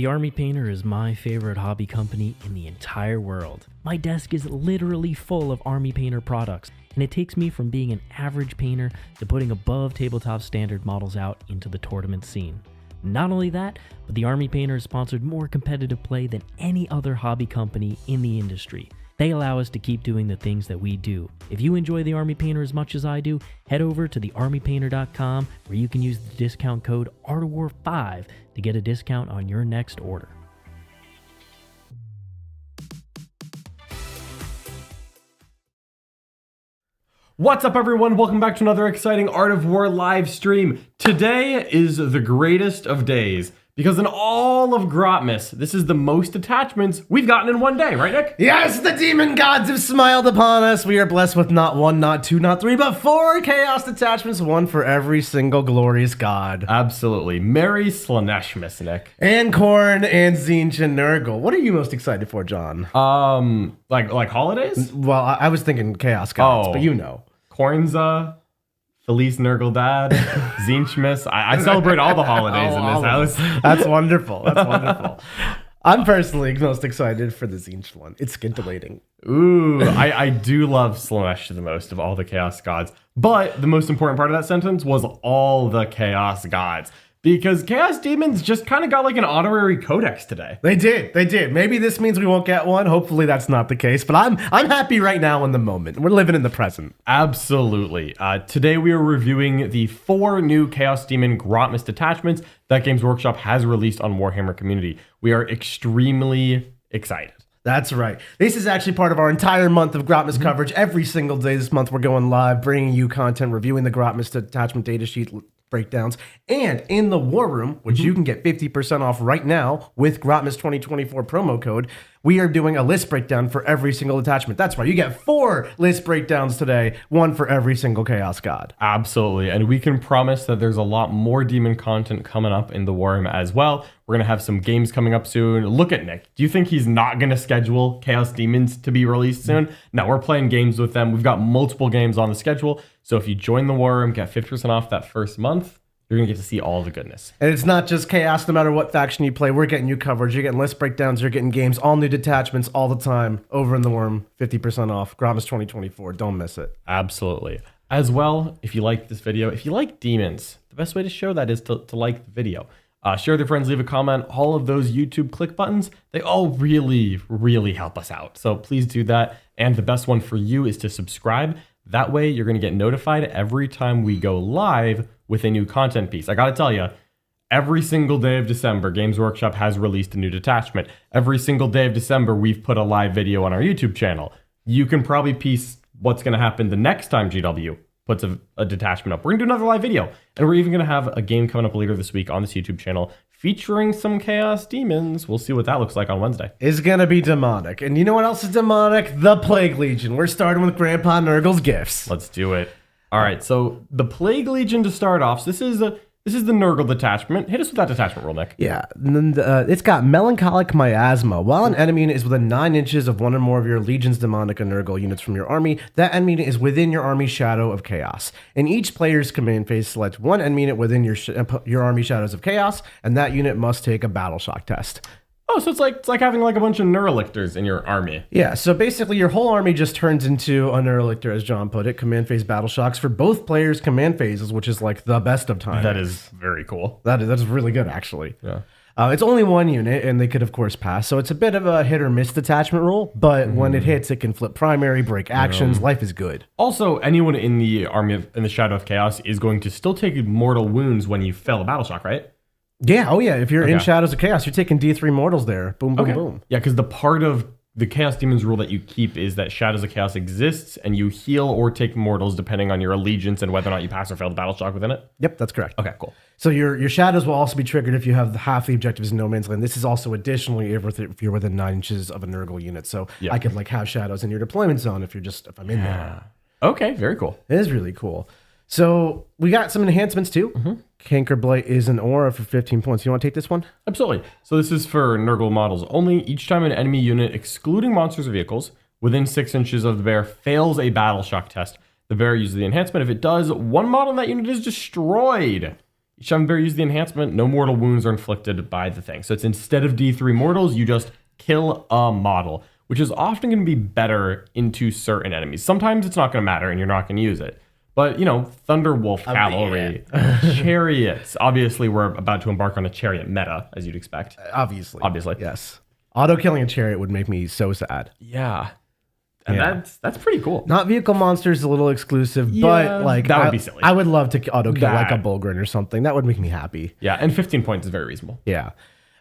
The Army Painter is my favorite hobby company in the entire world. My desk is literally full of Army Painter products, and it takes me from being an average painter to putting above tabletop standard models out into the tournament scene. Not only that, but the Army Painter has sponsored more competitive play than any other hobby company in the industry. They allow us to keep doing the things that we do. If you enjoy the Army Painter as much as I do, head over to thearmypainter.com where you can use the discount code ARTOFWAR5 to get a discount on your next order. What's up, everyone? Welcome back to another exciting Art of War live stream. Today is the greatest of days because in all of Grotmas, this is the most detachments we've gotten in one day, right, Nick? Yes, the demon gods have smiled upon us. We are blessed with not one, not two, not three, but 4 Chaos Detachments, one for every single glorious god. Absolutely. Merry Slaanesh, Nick. And Khorne and Tzeentch and Nurgle. What are you most excited for, John? Like holidays? Well, I was thinking Chaos gods, but you know. Khorne's Feliz Nurgle Dad, Tzeentch. I celebrate all the holidays in this house. That's wonderful. That's wonderful. I'm personally most excited for the Tzeentch one. It's Scintillating. Ooh, I do love Slaanesh the most of all the Chaos gods. But the most important part of that sentence was all the Chaos gods. Because Chaos Daemons just kind of got like an honorary codex today. They did. Maybe this means we won't get one. Hopefully that's not the case. But I'm happy right now in the moment. We're living in the present. Absolutely. Today we are reviewing the 4 new Chaos Demon Grotmas detachments that Games Workshop has released on Warhammer Community. We are extremely excited. That's right. This is actually part of our entire month of Grotmas coverage. Every single day this month we're going live, bringing you content, reviewing the Grotmas detachment datasheet breakdowns, and in the War Room, which you can get 50% off right now with Grotmas 2024 promo code, we are doing a list breakdown for every single detachment. That's right. You get 4 list breakdowns today, one for every single Chaos God. Absolutely. And we can promise that there's a lot more demon content coming up in the War Room as well. We're going to have some games coming up soon. Look at Nick. Do you think he's not going to schedule Chaos Demons to be released soon? No, we're playing games with them. We've got multiple games on the schedule. So if you join the War Room, get 50% off that first month, you're going to get to see all the goodness. And it's not just Chaos. No matter what faction you play, we're getting you coverage. You're getting list breakdowns. You're getting games, all new detachments all the time. Over in the Worm, 50% off. Grotmas 2024. Don't miss it. Absolutely. As well, if you like this video, if you like demons, the best way to show that is to like the video. Share with your friends, leave a comment. All of those YouTube click buttons, they all really, really help us out. So please do that. And the best one for you is to subscribe. That way you're going to get notified every time we go live with a new content piece. I got to tell you, every single day of December, Games Workshop has released a new detachment. Every single day of December, we've put a live video on our YouTube channel. You can probably piece what's going to happen the next time GW puts a detachment up. We're going to do another live video. And we're even going to have a game coming up later this week on this YouTube channel featuring some Chaos Demons. We'll see what that looks like on Wednesday. It's going to be demonic. And you know what else is demonic? The Plague Legion. We're starting with Grandpa Nurgle's gifts. Let's do it. All right, so the Plague Legion to start off. So this is the Nurgle detachment. Hit us with that detachment roll, Nick. Yeah, it's got Melancholic Miasma. While an enemy unit is within 9 inches of one or more of your Legion's Demonic and Nurgle units from your army, that enemy unit is within your army Shadow of Chaos. In each player's command phase, select one enemy unit within your army Shadows of Chaos, and that unit must take a Battle Shock test. Oh, so it's like having like a bunch of Neurolictors in your army. Yeah, so basically your whole army just turns into a Neurolictor, as John put it. Command phase battle shocks for both players' command phases, which is like the best of times. That is very cool. That's really good, actually. Yeah. It's only one unit, and they could, of course, pass. So it's a bit of a hit or miss detachment roll, but when it hits, it can flip primary, break actions. Life is good. Also, anyone in the army in the Shadow of Chaos is going to still take mortal wounds when you fail a battle shock, right? Yeah, oh yeah, if you're in Shadows of Chaos, you're taking D3 mortals there. Boom, boom, boom. Yeah, because the part of the Chaos Demons rule that you keep is that Shadows of Chaos exists, and you heal or take mortals depending on your allegiance and whether or not you pass or fail the battle shock within it. Yep, that's correct. Okay, cool. So your Shadows will also be triggered if you have half the objectives in No Man's Land. This is also additionally if you're within 9 inches of a Nurgle unit. So I could like have Shadows in your deployment zone if I'm in there. Okay, very cool. It is really cool. So we got some enhancements too. Cankerblight is an aura for 15 points. You want to take this one? Absolutely. So this is for Nurgle models only. Each time an enemy unit, excluding monsters or vehicles, within 6 inches of the bear fails a battle shock test, the bear uses the enhancement. If it does, one model in that unit is destroyed. each time the bear uses the enhancement, no mortal wounds are inflicted by the thing. So it's instead of D3 mortals, you just kill a model, which is often going to be better into certain enemies. Sometimes it's not going to matter and you're not going to use it. But, Thunderwolf Cavalry, chariots. Obviously, we're about to embark on a chariot meta, as you'd expect. Obviously. Yes. Auto-killing a chariot would make me so sad. Yeah. And that's pretty cool. Not vehicle monsters, a little exclusive, but like that would be silly. I would love to auto-kill like a Bulgrin or something. That would make me happy. Yeah, and 15 points is very reasonable. Yeah.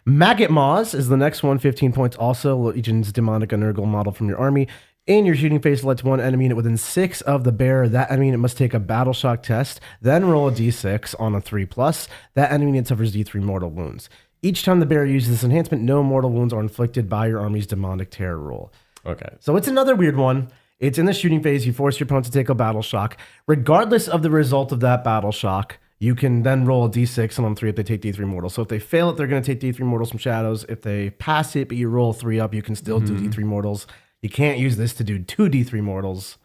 Maggot Maws is the next one, 15 points also. Legion's Demonic Nurgle model from your army. In your shooting phase, select one enemy unit within 6 of the bear. That enemy unit must take a battle shock test, then roll a d6 on a 3+. That enemy unit suffers d3 mortal wounds. Each time the bear uses this enhancement, no mortal wounds are inflicted by your army's demonic terror roll. Okay. So it's another weird one. It's in the shooting phase. You force your opponent to take a battle shock. Regardless of the result of that battle shock, you can then roll a d6 and on 3 if they take d3 mortals. So if they fail it, they're going to take d3 mortals from shadows. If they pass it, but you roll 3 up, you can still do d3 mortals. You can't use this to do 2 d3 mortals.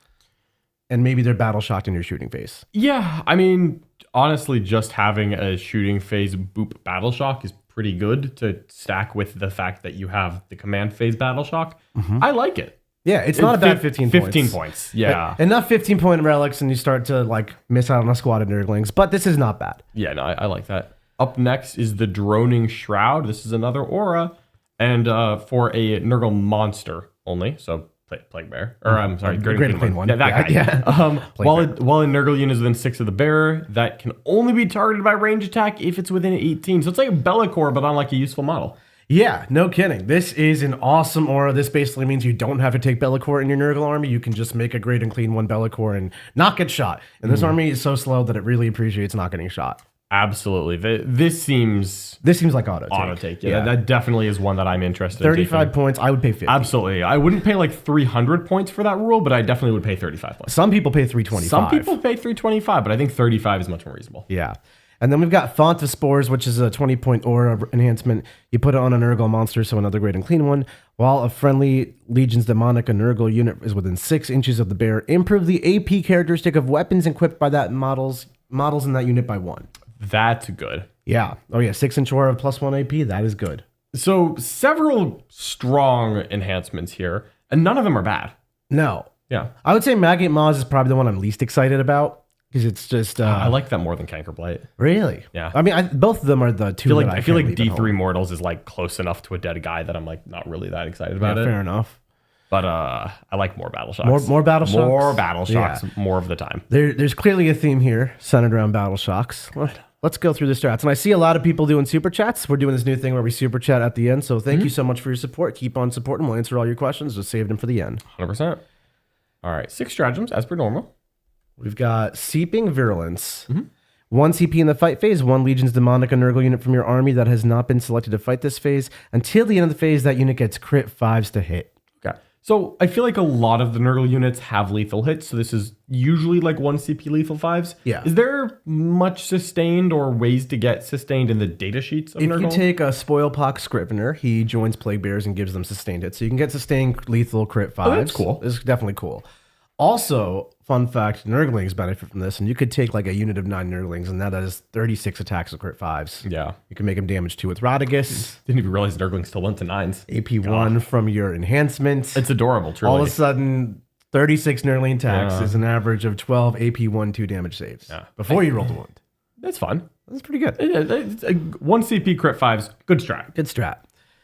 And maybe they're battle shocked in your shooting phase. Yeah, I mean, honestly, just having a shooting phase boop battle shock is pretty good to stack with the fact that you have the command phase battle shock. I like it. Yeah, it's not a bad 15 points. 15 points, yeah. Enough 15-point relics and you start to like miss out on a squad of nerdlings, but this is not bad. Yeah, no, I like that. Up next is the Droning Shroud. This is another aura, and for a Nurgle monster only, so Plague Bear. Or I'm sorry, Great Clean one. Yeah, that guy. Yeah. While a Nurgle unit is within 6 of the bearer, that can only be targeted by range attack if it's within 18. So it's like a Be'lakor, but on like a useful model. Yeah, no kidding. This is an awesome aura. This basically means you don't have to take Be'lakor in your Nurgle army. You can just make a Great and Clean one Be'lakor and not get shot. And this army is so slow that it really appreciates not getting shot. Absolutely. This seems like auto take. Yeah, that definitely is one that I'm interested in. 35 points. I would pay 50. Absolutely. I wouldn't pay like 300 points for that rule, but I definitely would pay 35 points. Some people pay 325. Some people pay 325, but I think 35 is much more reasonable. Yeah. And then we've got Font of Spores, which is a 20-point aura enhancement. You put it on a Nurgle monster, so another Great and Clean one. While a friendly Legion's Demonic Nurgle unit is within 6 inches of the bear, improve the AP characteristic of weapons equipped by that models in that unit by 1. That's good. Yeah. Oh, yeah. 6-inch aura of +1 AP. That is good. So several strong enhancements here, and none of them are bad. No. Yeah. I would say Maggot Maws is probably the one I'm least excited about because it's just. I like that more than Cankerblight. Really? Yeah. I mean, both of them are the two. I feel like D3 Mortals is like close enough to a dead guy that I'm like not really that excited about it. Fair enough. But I like more battle shocks. More battle shocks? More battle shocks, more of the time. There's clearly a theme here centered around battle shocks. Let's go through the strats. And I see a lot of people doing super chats. We're doing this new thing where we super chat at the end. So thank you so much for your support. Keep on supporting. We'll answer all your questions. Just save them for the end. 100%. All right. 6 stratagems as per normal. We've got Seeping Virulence. 1 CP in the fight phase. 1 Legion's Demonic Nurgle unit from your army that has not been selected to fight this phase. Until the end of the phase, that unit gets crit 5s to hit. Okay. So I feel like a lot of the Nurgle units have lethal hits. So this is usually like 1 CP lethal 5s. Yeah. Is there much sustained or ways to get sustained in the data sheets of Nurgle? If you take a Spoilpox Scrivener, he joins Plague Bears and gives them sustained hits. So you can get sustained lethal crit 5s. Oh, that's cool. It's definitely cool. Also, fun fact, Nurglings benefit from this. And you could take like a unit of 9 Nurglings and that is 36 attacks with crit 5s. Yeah. You can make them damage 2 with Rodigus. Didn't even realize Nurglings still went to 9s. AP1 from your enhancements. It's adorable, truly. All of a sudden, 36 Nurgling attacks is an average of 12 AP1 2 damage saves. Yeah. Before you roll the wound. That's fun. That's pretty good. It's a 1 CP crit 5s. Good strat. Good strat.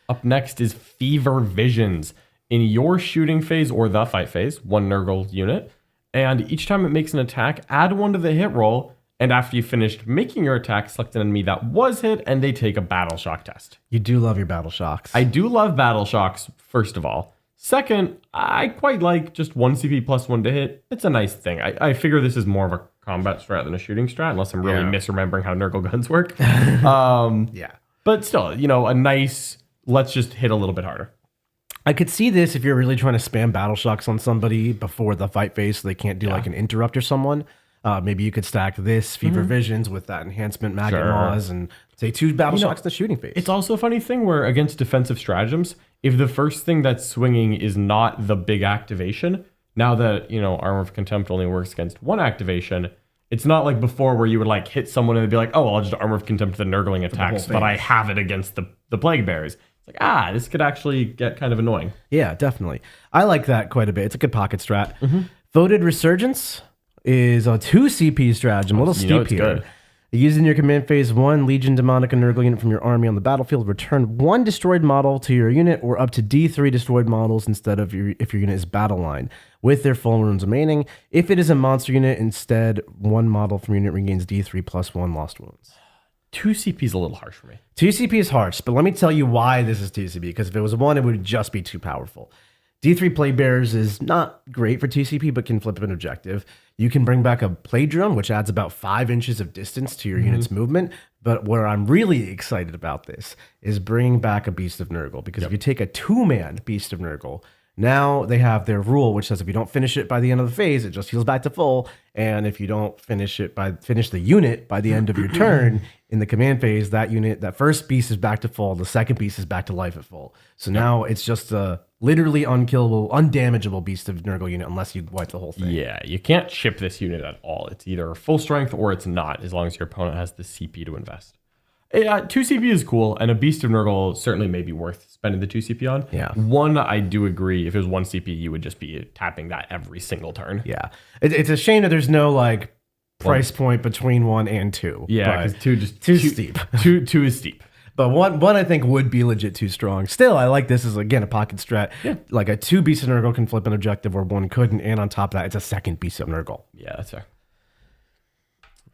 Up next is Fever Visions. In your shooting phase or the fight phase, 1 Nurgle unit. And each time it makes an attack, add 1 to the hit roll. And after you finished making your attack, select an enemy that was hit and they take a battle shock test. You do love your battle shocks. I do love battle shocks, first of all. Second, I quite like just 1 CP plus 1 to hit. It's a nice thing. I figure this is more of a combat strat than a shooting strat, unless I'm really misremembering how Nurgle guns work. Yeah. But still, a nice, let's just hit a little bit harder. I could see this if you're really trying to spam battle shocks on somebody before the fight phase so they can't do like an interrupt or someone. Maybe you could stack this Fever Visions with that enhancement Maggot Maws and say 2 battle shocks in the shooting phase. It's also a funny thing where against defensive stratagems, if the first thing that's swinging is not the big activation, now that, Armor of Contempt only works against 1 activation, It's not like before where you would like hit someone and they'd be like, oh, I'll just Armor of Contempt the Nurgling attacks, but I have it against the Plague Bearers. It's like, this could actually get kind of annoying. Yeah, definitely. I like that quite a bit. It's a good pocket strat. Voted Resurgence is a 2 CP stratagem, a little steep here. Good. Used in your command phase, 1 Legion Demonica Nurgle unit from your army on the battlefield. Return 1 destroyed model to your unit or up to D3 destroyed models instead of if your unit is battle line with their full wounds remaining. If it is a monster unit, instead 1 model from your unit regains D3 plus 1 lost wounds. 2 CP is a little harsh for me. 2 CP is harsh, but let me tell you why this is 2 CP, because if it was 1, it would just be too powerful. D3 Plague Bearers is not great for 2 CP, but can flip an objective. You can bring back a Plague Drone, which adds about 5 inches of distance to your unit's movement. But where I'm really excited about this is bringing back a Beast of Nurgle, because if you take a 2-man Beast of Nurgle, now they have their rule, which says if you don't finish it by the end of the phase, it just heals back to full. And if you don't finish the unit by the end of your turn in the command phase, that first beast is back to full. The second beast is back to life at full. So now it's just a literally unkillable, undamageable Beast of Nurgle unit unless you wipe the whole thing. Yeah, you can't chip this unit at all. It's either full strength or it's not, as long as your opponent has the CP to invest. 2 CP is cool, and a Beast of Nurgle certainly may be worth spending the 2 CP on. Yeah. 1, I do agree. If it was 1 CP, you would just be tapping that every single turn. Yeah. It's a shame that there's no like price point between 1 and 2. Yeah, because 2 just too steep. 2 is steep. But one I think would be legit too strong. Still, I like this as, again, a pocket strat. Yeah. Like a 2 Beast of Nurgle can flip an objective where 1 couldn't, and on top of that, it's a second Beast of Nurgle. Yeah, that's fair.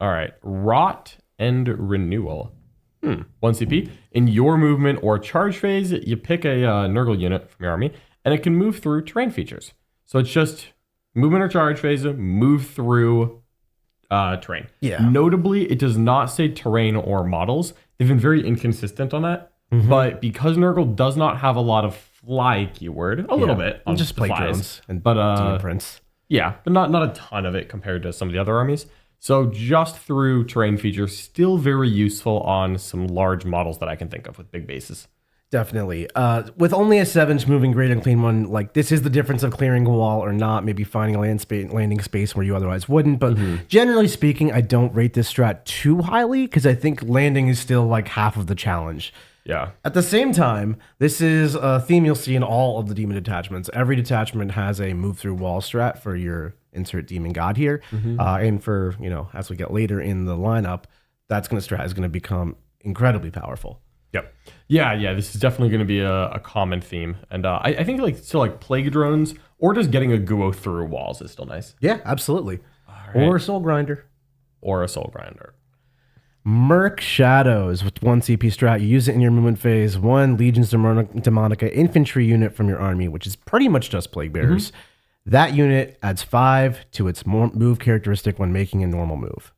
All right. Rot and Renewal. 1 CP. In your movement or charge phase, you pick a Nurgle unit from your army, and it can move through terrain features. So it's just movement or charge phase, move through terrain. Yeah. Notably, it does not say terrain or models. They've been very inconsistent on that. But because Nurgle does not have a lot of fly keyword, a little bit on just the play flies, drones and but prints. yeah, but not a ton of it compared to some of the other armies. So just through terrain features, still very useful on some large models that I can think of with big bases. Definitely. With only a 7-inch moving grid and clean one, like this is the difference of clearing a wall or not, maybe finding a landing space where you otherwise wouldn't. But generally speaking, I don't rate this strat too highly because I think landing is still like half of the challenge. Yeah. At the same time, this is a theme you'll see in all of the demon detachments. Every detachment has a move through wall strat for your insert demon god here. And for, as we get later in the lineup, that strat is going to become incredibly powerful. Yep. Yeah. This is definitely going to be a common theme. And I think like plague drones or just getting a Guo through walls is still nice. Yeah, absolutely. Right. Or a soul grinder. Merc Shadows with 1 CP strat. You use it in your movement phase. 1 Legions Demonica infantry unit from your army, which is pretty much just plague bearers. That unit adds 5 to its move characteristic when making a normal move.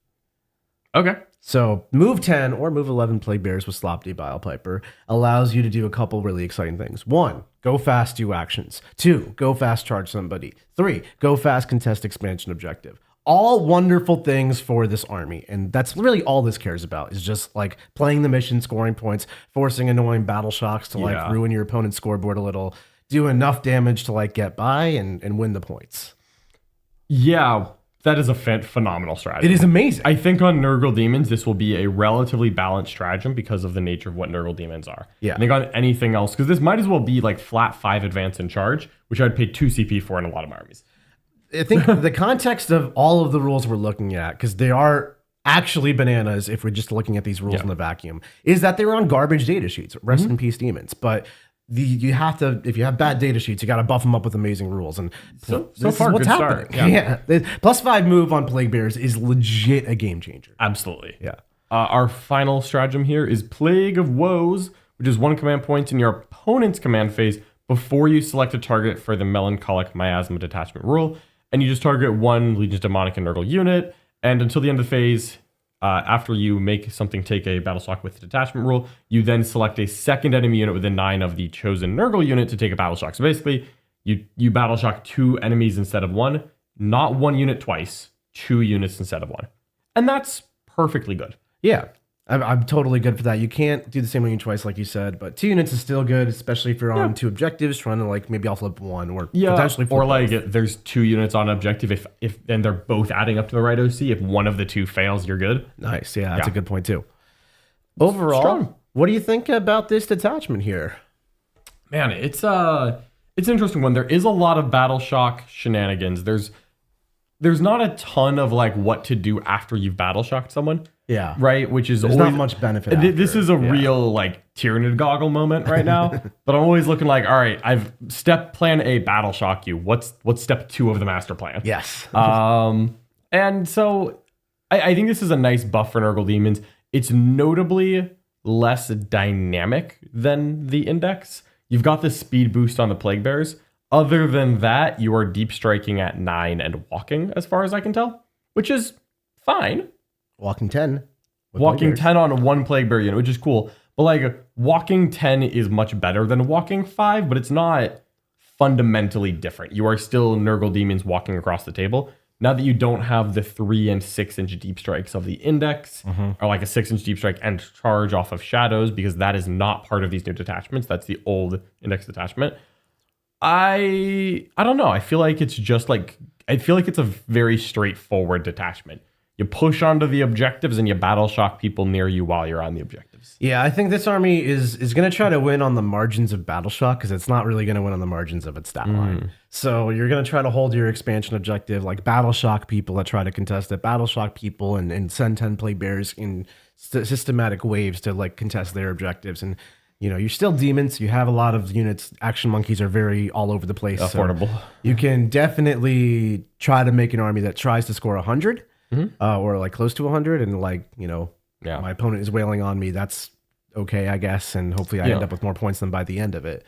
Okay. So move 10 or move 11 plague bearers with Slopty Bile Piper allows you to do a couple really exciting things. 1, go fast, do actions. 2, go fast, charge somebody. 3, go fast, contest expansion objective. All wonderful things for this army. And that's really all this cares about is just like playing the mission, scoring points, forcing annoying battle shocks to like ruin your opponent's scoreboard a little, do enough damage to like get by and win the points. Yeah, that is a phenomenal strategy. It is amazing. I think on Nurgle Demons, this will be a relatively balanced stratagem because of the nature of what Nurgle Demons are. Yeah. I think on anything else, because this might as well be like flat 5 advance and charge, which I'd pay 2 CP for in a lot of my armies. I think the context of all of the rules we're looking at, because they are actually bananas if we're just looking at these rules in the vacuum, is that they're on garbage data sheets. Rest in peace, demons. But you have to, if you have bad data sheets, you got to buff them up with amazing rules. And so this far, is what's good happening. start. Yeah. +5 move on Plague Bears is legit a game changer. Absolutely. Yeah. Our final stratagem here is Plague of Woes, which is 1 command point in your opponent's command phase before you select a target for the Melancholic Miasma Detachment rule. And you just target 1 Legions Demonica Nurgle unit. And until the end of the phase, after you make something take a battle shock with the detachment rule, you then select a second enemy unit within 9 of the chosen Nurgle unit to take a battle shock. So basically, you battle shock 2 enemies instead of 1, not 1 unit twice, 2 units instead of 1. And that's perfectly good. Yeah. I'm totally good for that. You can't do the same unit twice, like you said, but 2 units is still good, especially if you're on 2 objectives, trying to like maybe I'll flip 1 or potentially flip or like both. there's 2 units on objective. If then they're both adding up to the right OC. If one of the 2 fails, you're good. Nice. Yeah, that's a good point too. Overall, Strong. what do you think about this detachment here? Man, it's an interesting one. There is a lot of battle shock shenanigans. There's not a ton of like what to do after you've battle shocked someone. Yeah. Right, which is There's always, not much benefit. This is a real like Tyranid goggle moment right now. But I'm always looking like, all right, I've plan A, battle shock you. What's step 2 of the master plan? Yes. And so I think this is a nice buff for Nurgle Demons. It's notably less dynamic than the Index. You've got the speed boost on the Plague Bears. Other than that, you are deep striking at 9 and walking, as far as I can tell, which is fine. Walking 10. Walking 10 on 1 Plague Bear unit, which is cool. But like walking 10 is much better than walking 5, but it's not fundamentally different. You are still Nurgle Demons walking across the table. Now that you don't have the 3 and 6 inch deep strikes of the Index, or like a 6 inch deep strike and charge off of Shadows, because that is not part of these new detachments. That's the old Index detachment. I don't know. I feel like it's a very straightforward detachment. You push onto the objectives and you battle shock people near you while you're on the objectives. Yeah, I think this army is going to try to win on the margins of battle shock because it's not really going to win on the margins of its stat line. So you're going to try to hold your expansion objective, like battle shock people that try to contest it, battle shock people, and send 10 Plague Bears in systematic waves to like contest their objectives. And you're still demons. You have a lot of units. Action monkeys are very all over the place. Affordable. So you can definitely try to make an army that tries to score 100. Or like close to 100, and like my opponent is wailing on me. That's okay, I guess, and hopefully I end up with more points than by the end of it.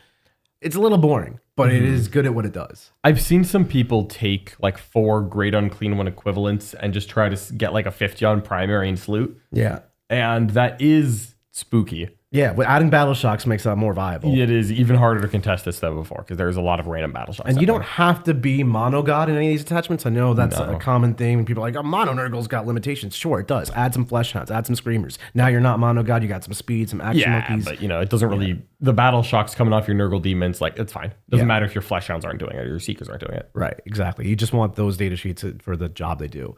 It's a little boring, but it is good at what it does. I've seen some people take like 4 Great Unclean One equivalents and just try to get like a 50 on primary and salute. Yeah, and that is spooky. Yeah, but adding battle shocks makes that more viable. It is even harder to contest this though before because there's a lot of random battle shocks. And you don't have to be mono god in any of these attachments. I know that's No. a common thing when people are like, oh, mono Nurgle's got limitations. Sure, it does. Add some flesh hounds, add some screamers. Now you're not mono god, you got some speed, some action monkeys. But it doesn't really the battle shocks coming off your Nurgle demons, like it's fine. Doesn't matter if your flesh hounds aren't doing it or your seekers aren't doing it. Right, exactly. You just want those data sheets for the job they do.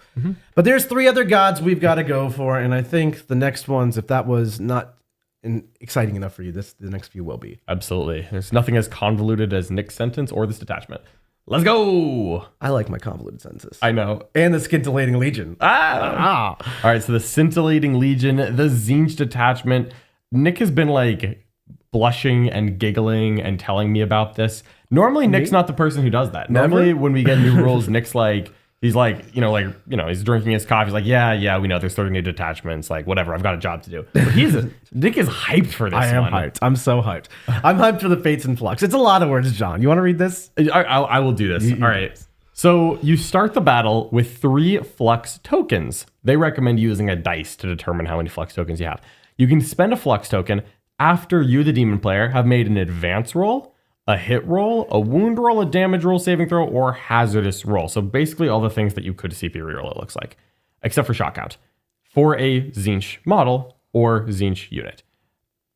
But there's 3 other gods we've got to go for, and I think the next ones, if that was not exciting enough for you, the next few will be. Absolutely. There's nothing as convoluted as Nick's sentence or this detachment. Let's go. I like my convoluted sentences. I know. And the Scintillating Legion. All right, so the Scintillating Legion, the Tzeentch detachment. Nick has been like blushing and giggling and telling me about this. Normally, Nick's not the person who does that. Normally, when we get new rules, Nick's like, he's drinking his coffee. He's like, yeah, we know there's 30 new detachments. Like, whatever, I've got a job to do. But Nick is hyped for this. I am hyped. I'm so hyped. I'm hyped for the Fates in Flux. It's a lot of words, John. You want to read this? I will do this. All right. So you start the battle with 3 Flux tokens. They recommend using a dice to determine how many Flux tokens you have. You can spend a Flux token after you, the demon player, have made an advance roll, a hit roll, a wound roll, a damage roll, saving throw, or hazardous roll. So basically all the things that you could see for reroll, it looks like, except for shock out, for a Tzeentch model or Tzeentch unit.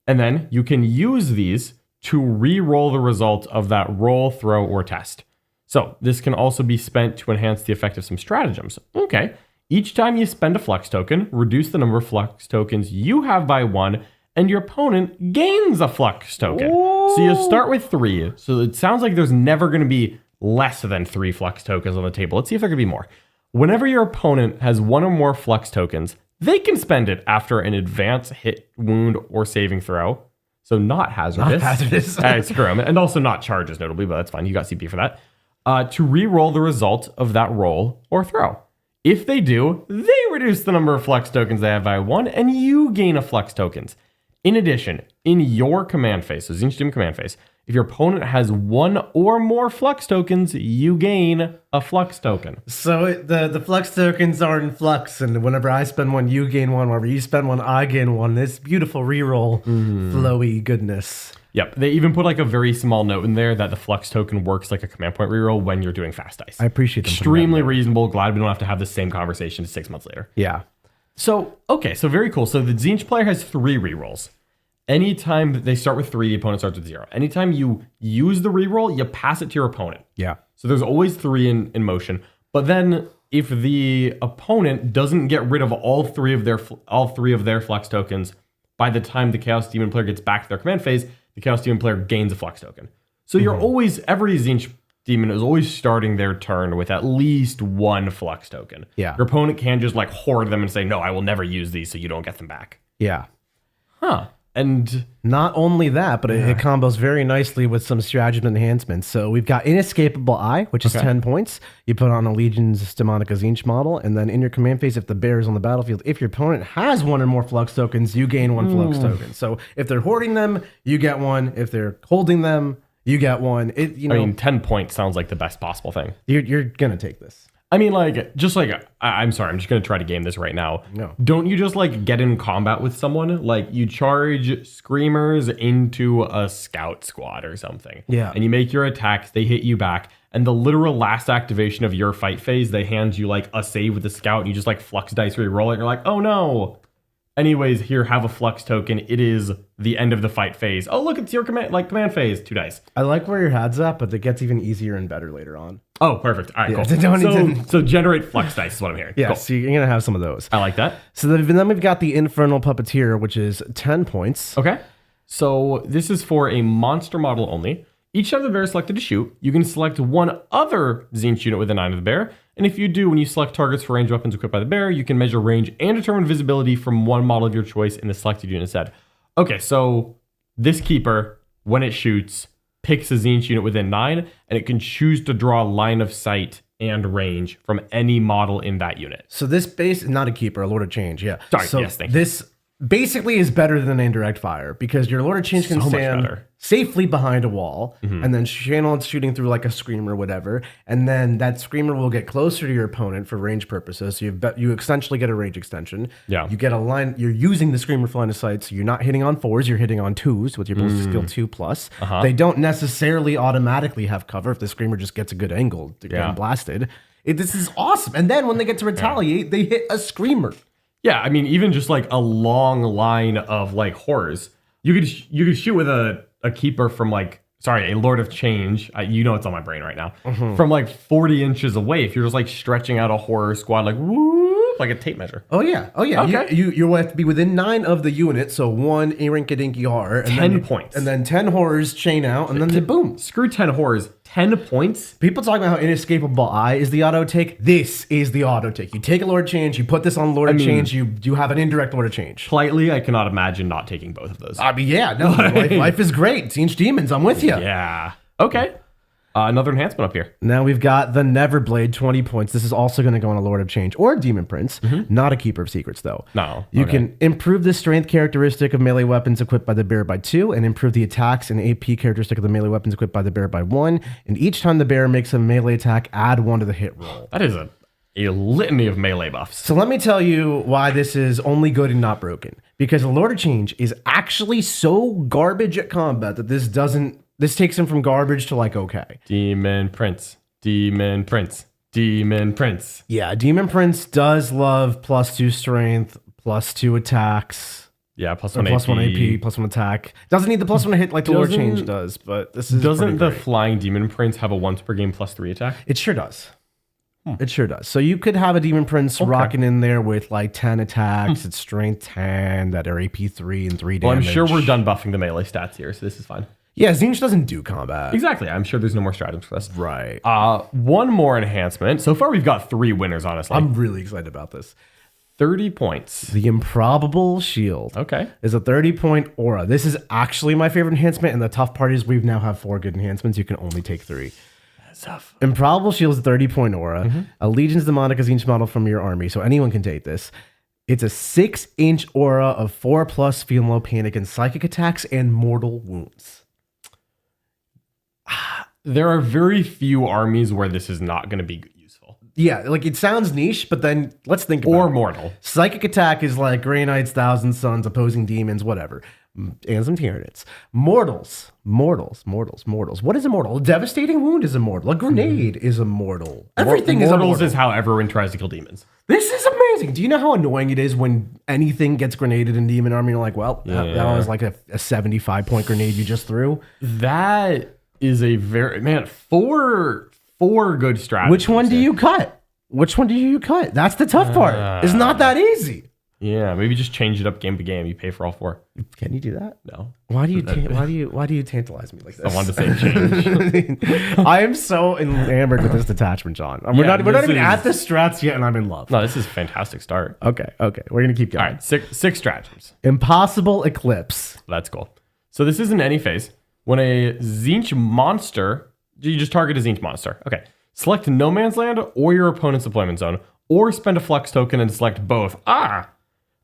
And then you can use these to re-roll the result of that roll, throw, or test. So this can also be spent to enhance the effect of some stratagems. Okay. Each time you spend a Flux token, reduce the number of Flux tokens you have by 1, and your opponent gains a Flux token. Ooh. So you start with 3. So it sounds like there's never going to be less than 3 Flux tokens on the table. Let's see if there could be more. Whenever your opponent has 1 or more Flux tokens, they can spend it after an advance, hit, wound, or saving throw. So not hazardous. Not hazardous. Screw 'em. And also not charges, notably, but that's fine. You got CP for that. To re-roll the result of that roll or throw. If they do, they reduce the number of Flux tokens they have by 1, and you gain a Flux tokens. In addition, in your command phase, so Tzeentch Doom command phase, if your opponent has 1 or more Flux tokens, you gain a Flux token. So the Flux tokens are in flux, and whenever I spend 1, you gain 1. Whenever you spend 1, I gain 1. This beautiful reroll, flowy goodness. Yep, they even put like a very small note in there that the Flux token works like a command point reroll when you're doing fast dice. I appreciate them. Extremely reasonable. Glad we don't have to have the same conversation 6 months later. Yeah. So, okay, so very cool. So the Tzeentch player has 3 rerolls. Anytime that they start with 3, the opponent starts with 0. Anytime you use the reroll, you pass it to your opponent. Yeah. So there's always 3 in motion. But then if the opponent doesn't get rid of all three of their flex tokens by the time the Chaos Demon player gets back to their command phase, the Chaos Demon player gains a flex token. So you're always, every Tzeentch Demon is always starting their turn with at least 1 flux token. Yeah. Your opponent can just like hoard them and say, no, I will never use these, so you don't get them back. Yeah. Huh. And not only that, but it combos very nicely with some stratagem enhancements. So we've got Inescapable Eye, which is 10 points. You put on a Legion's Demonica Tzeentch model, and then in your command phase, if the bear is on the battlefield, if your opponent has 1 or more flux tokens, you gain 1 flux token. So if they're hoarding them, you get 1. If they're holding them, you get 1. I mean, 10 points sounds like the best possible thing. You're gonna take this. I mean, like, just like, I'm sorry, I'm just going to try to game this right now. No. Don't you just, like, get in combat with someone? Like, you charge Screamers into a scout squad or something. Yeah. And you make your attacks, they hit you back, and the literal last activation of your fight phase, they hand you, like, a save with the scout, and you just, like, flux dice re-roll it, and you're like, oh, no. Anyways, here, have a flux token. It is the end of the fight phase. Oh, look, it's your command phase. 2 dice. I like where your head's at, but it gets even easier and better later on. Oh, perfect. All right, cool. So generate flux dice is what I'm hearing. Yeah, cool. so you're going to have some of those. I like that. So then we've got the Infernal Puppeteer, which is 10 points. Okay. So this is for a monster model only. Each time the bear is selected to shoot, you can select 1 other Tzeentch unit within 9 of the bear. And if you do, when you select targets for ranged weapons equipped by the bear, you can measure range and determine visibility from 1 model of your choice in the selected unit instead. Okay, so this keeper, when it shoots, picks a Tzeentch unit within 9, and it can choose to draw line of sight and range from any model in that unit. So this base, not a keeper, a Lord of Change, yeah. Sorry, so yes, thank you. This basically is better than indirect fire because your Lord of Change can stand safely behind a wall and then channel it shooting through like a screamer or whatever, and then that screamer will get closer to your opponent for range purposes. So you essentially get a range extension. Yeah. You get a line. You're using the screamer for line of sight, so you're not hitting on 4s. You're hitting on 2s with your ballistic skill 2+. They don't necessarily automatically have cover if the screamer just gets a good angle to get blasted. This is awesome. And then when they get to retaliate, they hit a screamer. Yeah, I mean, even just like a long line of like horrors. You could shoot with a keeper from a Lord of Change. You know it's on my brain right now. From like 40 inches away. If you're just like stretching out a horror squad, like whoop, like a tape measure. Oh yeah. Okay. You have to be within 9 of the unit. So 1 Arinkadinky horror, and 10 points, and then 10 horrors chain out, and then boom. Screw 10 horrors. 10 points. People talking about how Inescapable Eye is the auto take. This is the auto take. You take a Lord of Change, you put this on Lord of Change, you have an indirect Lord of Change. Politely, I cannot imagine not taking both of those. I mean, yeah, no, life is great. Tzeentch Demons, I'm with you. Yeah. Okay. Another enhancement up here. Now we've got the Neverblade, 20 points. This is also going to go on a Lord of Change or Demon Prince. Not a Keeper of Secrets, though. No. You can improve the strength characteristic of melee weapons equipped by the bear by 2 and improve the attacks and AP characteristic of the melee weapons equipped by the bear by 1. And each time the bear makes a melee attack, add 1 to the hit roll. That is a litany of melee buffs. So let me tell you why this is only good and not broken. Because the Lord of Change is actually so garbage at combat that this takes him from garbage to like okay. Demon Prince. Demon Prince. Demon Prince. Yeah, Demon Prince does love +2 strength, +2 attacks. Yeah, +1 plus one AP, +1 attack. Doesn't need the +1 hit like the Lord of Change does, but this is Doesn't the Flying Demon Prince have a once per game +3 attack? It sure does. It sure does. So you could have a Demon Prince rocking in there with like 10 attacks, it's strength 10, that are AP 3 and 3 damage. Well, I'm sure we're done buffing the melee stats here, so this is fine. Yeah, Tzeentch doesn't do combat. Exactly. I'm sure there's no more stratagems for this. Right. One more enhancement. So far, we've got 3 winners, honestly. I'm really excited about this. 30 points. The Improbable Shield. Okay. Is a 30-point aura. This is actually my favorite enhancement, and the tough part is we now have 4 good enhancements. You can only take 3. That's tough. Improbable Shield is a 30-point aura. A Legion's Demonica Tzeentch model from your army, so anyone can take this. It's a 6-inch aura of 4+ female panic and psychic attacks and mortal wounds. There are very few armies where this is not going to be useful. Yeah, like it sounds niche, but then let's think about it. Or mortal. Psychic attack is like Grey Knights, Thousand Suns, opposing demons, whatever. And some Tyranids. Mortals. What is immortal? A devastating wound is immortal. A grenade is immortal. Everything is immortal. Mortals is how everyone tries to kill demons. This is amazing. amazing. Do you know how annoying it is when anything gets grenaded in Demon Army? You're like, well, that was like a 75-point grenade you just threw. That is a four good strategies. Which one do you cut? That's the tough part. It's not that easy. Yeah, maybe just change it up game to game. You pay for all 4. Can you do that? No. Why do you tantalize me like this? I wanted to say change. I am so enamored with this detachment, John. We're not even at the strats yet, and I'm in love. No, this is a fantastic start. Okay. We're gonna keep going. All right, six stratagems. Impossible Eclipse. That's cool. So this isn't any phase. When a Tzeentch monster, you just target a Tzeentch monster. Okay. Select no man's land or your opponent's deployment zone, or spend a flux token and select both.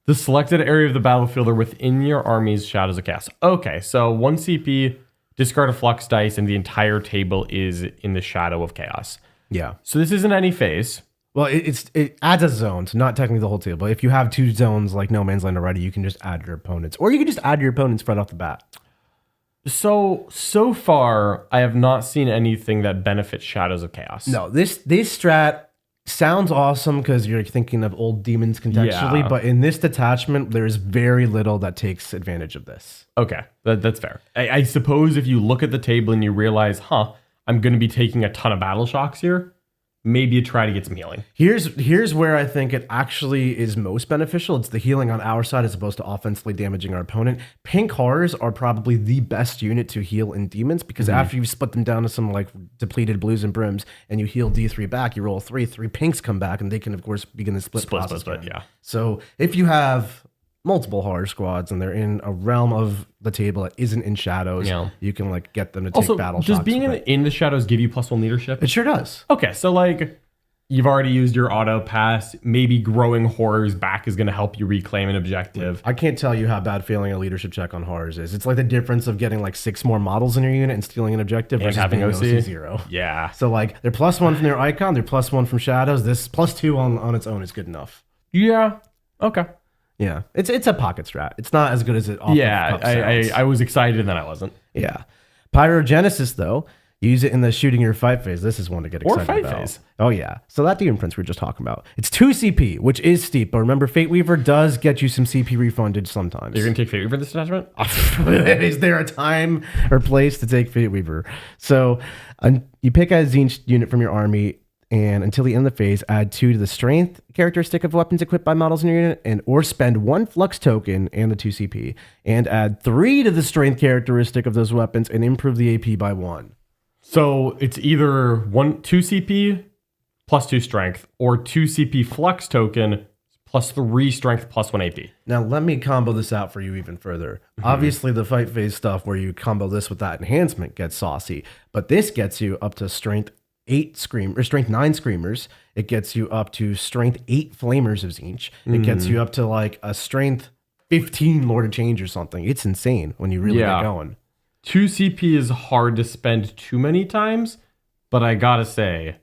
The selected area of the battlefield are within your army's Shadows of Chaos. Okay, so 1 CP, discard a flux dice, and the entire table is in the Shadow of Chaos. Yeah. So this isn't any phase. Well, it adds a zone, so not technically the whole table. If you have 2 zones like No Man's Land already, you can just add your opponents. Or you can just add your opponents right off the bat. So far, I have not seen anything that benefits Shadows of Chaos. No, this strat sounds awesome because you're thinking of old demons contextually, but in this detachment, there's very little that takes advantage of this. Okay, that's fair. I suppose if you look at the table and you realize, I'm going to be taking a ton of battle shocks here, maybe you try to get some healing. Here's where I think it actually is most beneficial. It's the healing on our side as opposed to offensively damaging our opponent. Pink horrors are probably the best unit to heal in demons because after you split them down to some like depleted blues and brims and you heal D3 back, you roll 3 pinks come back and they can of course begin the split process. Yeah. So if you have multiple horror squads and they're in a realm of the table that isn't in shadows, you can like get them to take battle shots. Does being in the shadows give you +1 leadership? It sure does. Okay, so like you've already used your auto pass. Maybe growing horrors back is going to help you reclaim an objective. I can't tell you how bad failing a leadership check on horrors is. It's like the difference of getting like 6 more models in your unit and stealing an objective and versus having being OC 0. Yeah. So like they're +1 from their icon, they're +1 from shadows. This +2 on its own is good enough. Yeah. Okay. Yeah, it's a pocket strat. It's not as good as it. I was excited and then I wasn't. Yeah, Pyrogenesis though, use it in the shooting your fight phase. This is one to get excited fight about. Phase. Oh yeah, so that Demon Prince we were just talking about. It's 2 CP, which is steep, but remember Fate Weaver does get you some CP refunded sometimes. You're gonna take Fate Weaver this attachment? Is there a time or place to take Fate Weaver? So you pick a Tzeentch unit from your army. And until the end of the phase, add 2 to the strength characteristic of weapons equipped by models in your unit, or spend 1 flux token and the 2 CP, and add 3 to the strength characteristic of those weapons and improve the AP by 1. So it's either 2 CP +2 strength, or 2 CP flux token +3 strength +1 AP. Now let me combo this out for you even further. Obviously, the fight phase stuff where you combo this with that enhancement gets saucy, but this gets you up to strength 9 screamers. It gets you up to strength 8 flamers of Tzeentch. It gets you up to like a strength 15 Lord of Change or something. It's insane when you really get going. 2 CP is hard to spend too many times, but I gotta say,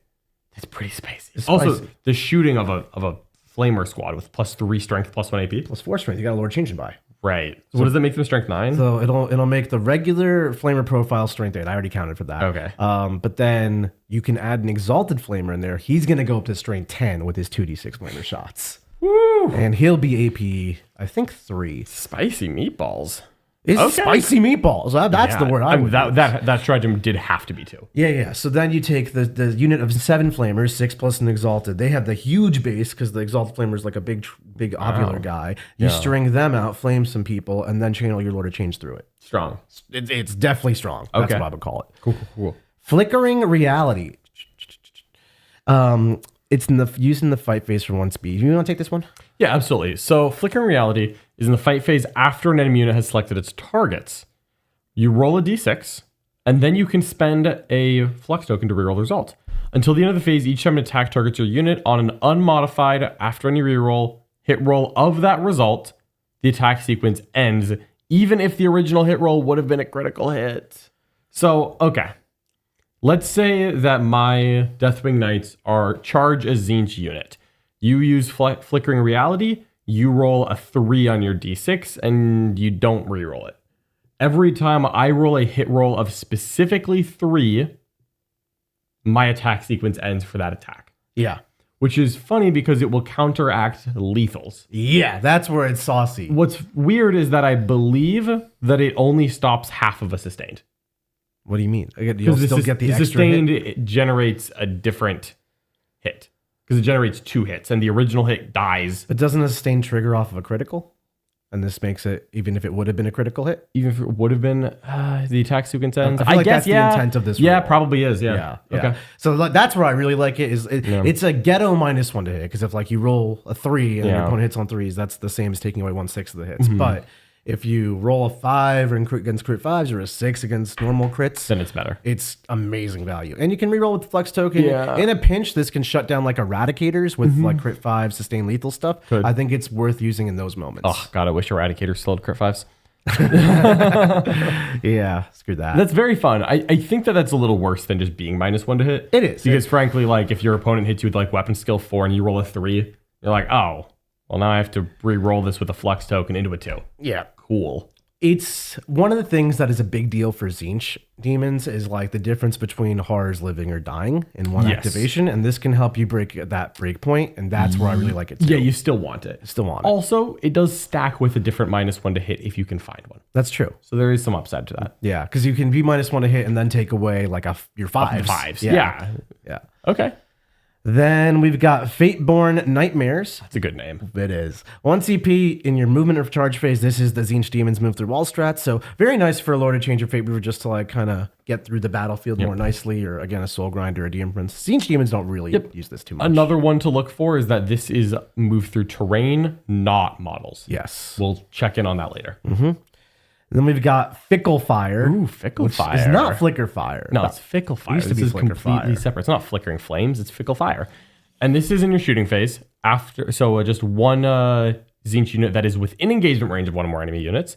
it's pretty spicy. Also, the shooting of a flamer squad with +3 strength +1 AP. +4 strength. You got a Lord of Change by. Right. So what does that make them strength 9? So it'll make the regular flamer profile strength 8. I already counted for that. Okay. But then you can add an exalted flamer in there. He's gonna go up to strength 10 with his 2d6 flamer shots. Woo! And he'll be AP, I think 3. Spicy meatballs. It's spicy meatballs. That's the word I would use. That stratagem did have to be 2. Yeah. So then you take the unit of 7 flamers, 6 plus an exalted. They have the huge base because the exalted flamer is like a big ovular guy. You string them out, flame some people, and then channel your Lord of Change through it. Strong. It's definitely strong. That's what I would call it. Cool. Flickering Reality. It's used in the fight phase for 1 speed. You want to take this one? Yeah, absolutely. So Flickering Reality is in the fight phase after an enemy unit has selected its targets. You roll a d6, and then you can spend a flux token to reroll the result. Until the end of the phase, each time an attack targets your unit on an unmodified after any reroll hit roll of that result, the attack sequence ends, even if the original hit roll would have been a critical hit. So, okay. Let's say that my Deathwing Knights are charge a Tzeentch unit. You use Flickering Reality, you roll a 3 on your d6, and you don't reroll it. Every time I roll a hit roll of specifically 3, my attack sequence ends for that attack. Yeah. which is funny because it will counteract lethals. Yeah, that's where it's saucy. What's weird is that I believe that it only stops half of a sustained. What do you mean? You'll still get the extra sustained. hit? It generates a different hit because it generates 2 hits, and the original hit dies. But doesn't a sustain trigger off of a critical? And this makes it, even if it would have been a critical hit? Even if it would have been the attack sequence ends. I feel like that's the intent of this Yeah, rule. probably is. Yeah. Okay. So that's where I really like it. It's a ghetto -1 to hit, because if like you roll a 3 and your opponent hits on 3s, that's the same as taking away 1/6 of the hits. But if you roll a 5 against crit 5s or a 6 against normal crits, Then it's better. it's amazing value. And you can reroll with the flex token. Yeah. In a pinch, this can shut down like eradicators with like crit 5, sustain lethal stuff. Could. I think it's worth using in those moments. Oh God, I wish Eradicator still had crit 5s. Yeah, screw that. That's very fun. I think that's a little worse than just being -1 to hit. It is. Because frankly, like if your opponent hits you with like weapon skill 4 and you roll a 3, you're like, oh, well now I have to re-roll this with a flex token into a 2. Yeah. Cool. It's one of the things that is a big deal for Tzeentch demons is like the difference between horrors living or dying in one Yes. activation, and this can help you break that break point, and that's where I really like it too. Yeah, you still want it. Still want it. Also, it does stack with a different -1 to hit if you can find one. That's true. So there is some upside to that. Yeah, because you can be -1 to hit and then take away like your 5s. 5s. Yeah. Okay. Then we've got Fateborn Nightmares. That's a good name. It is. 1 CP in your movement or charge phase. This is the Tzeentch demons move through wall strats. So very nice for a Lord of Change or Fate Weaver just to like kind of get through the battlefield more nicely, or again, a Soul Grinder or a Demon Prince. Tzeentch demons don't really use this too much. Another one to look for is that this is move through terrain, not models. Yes. We'll check in on that later. And then we've got Fickle Fire. Ooh, Fickle Fire. It's not Flicker Fire. No, it's Fickle Fire. used to This be is Flicker completely Fire. separate. It's not Flickering Flames. It's Fickle Fire. And this is in your shooting phase. After just one Tzeentch unit that is within engagement range of one or more enemy units.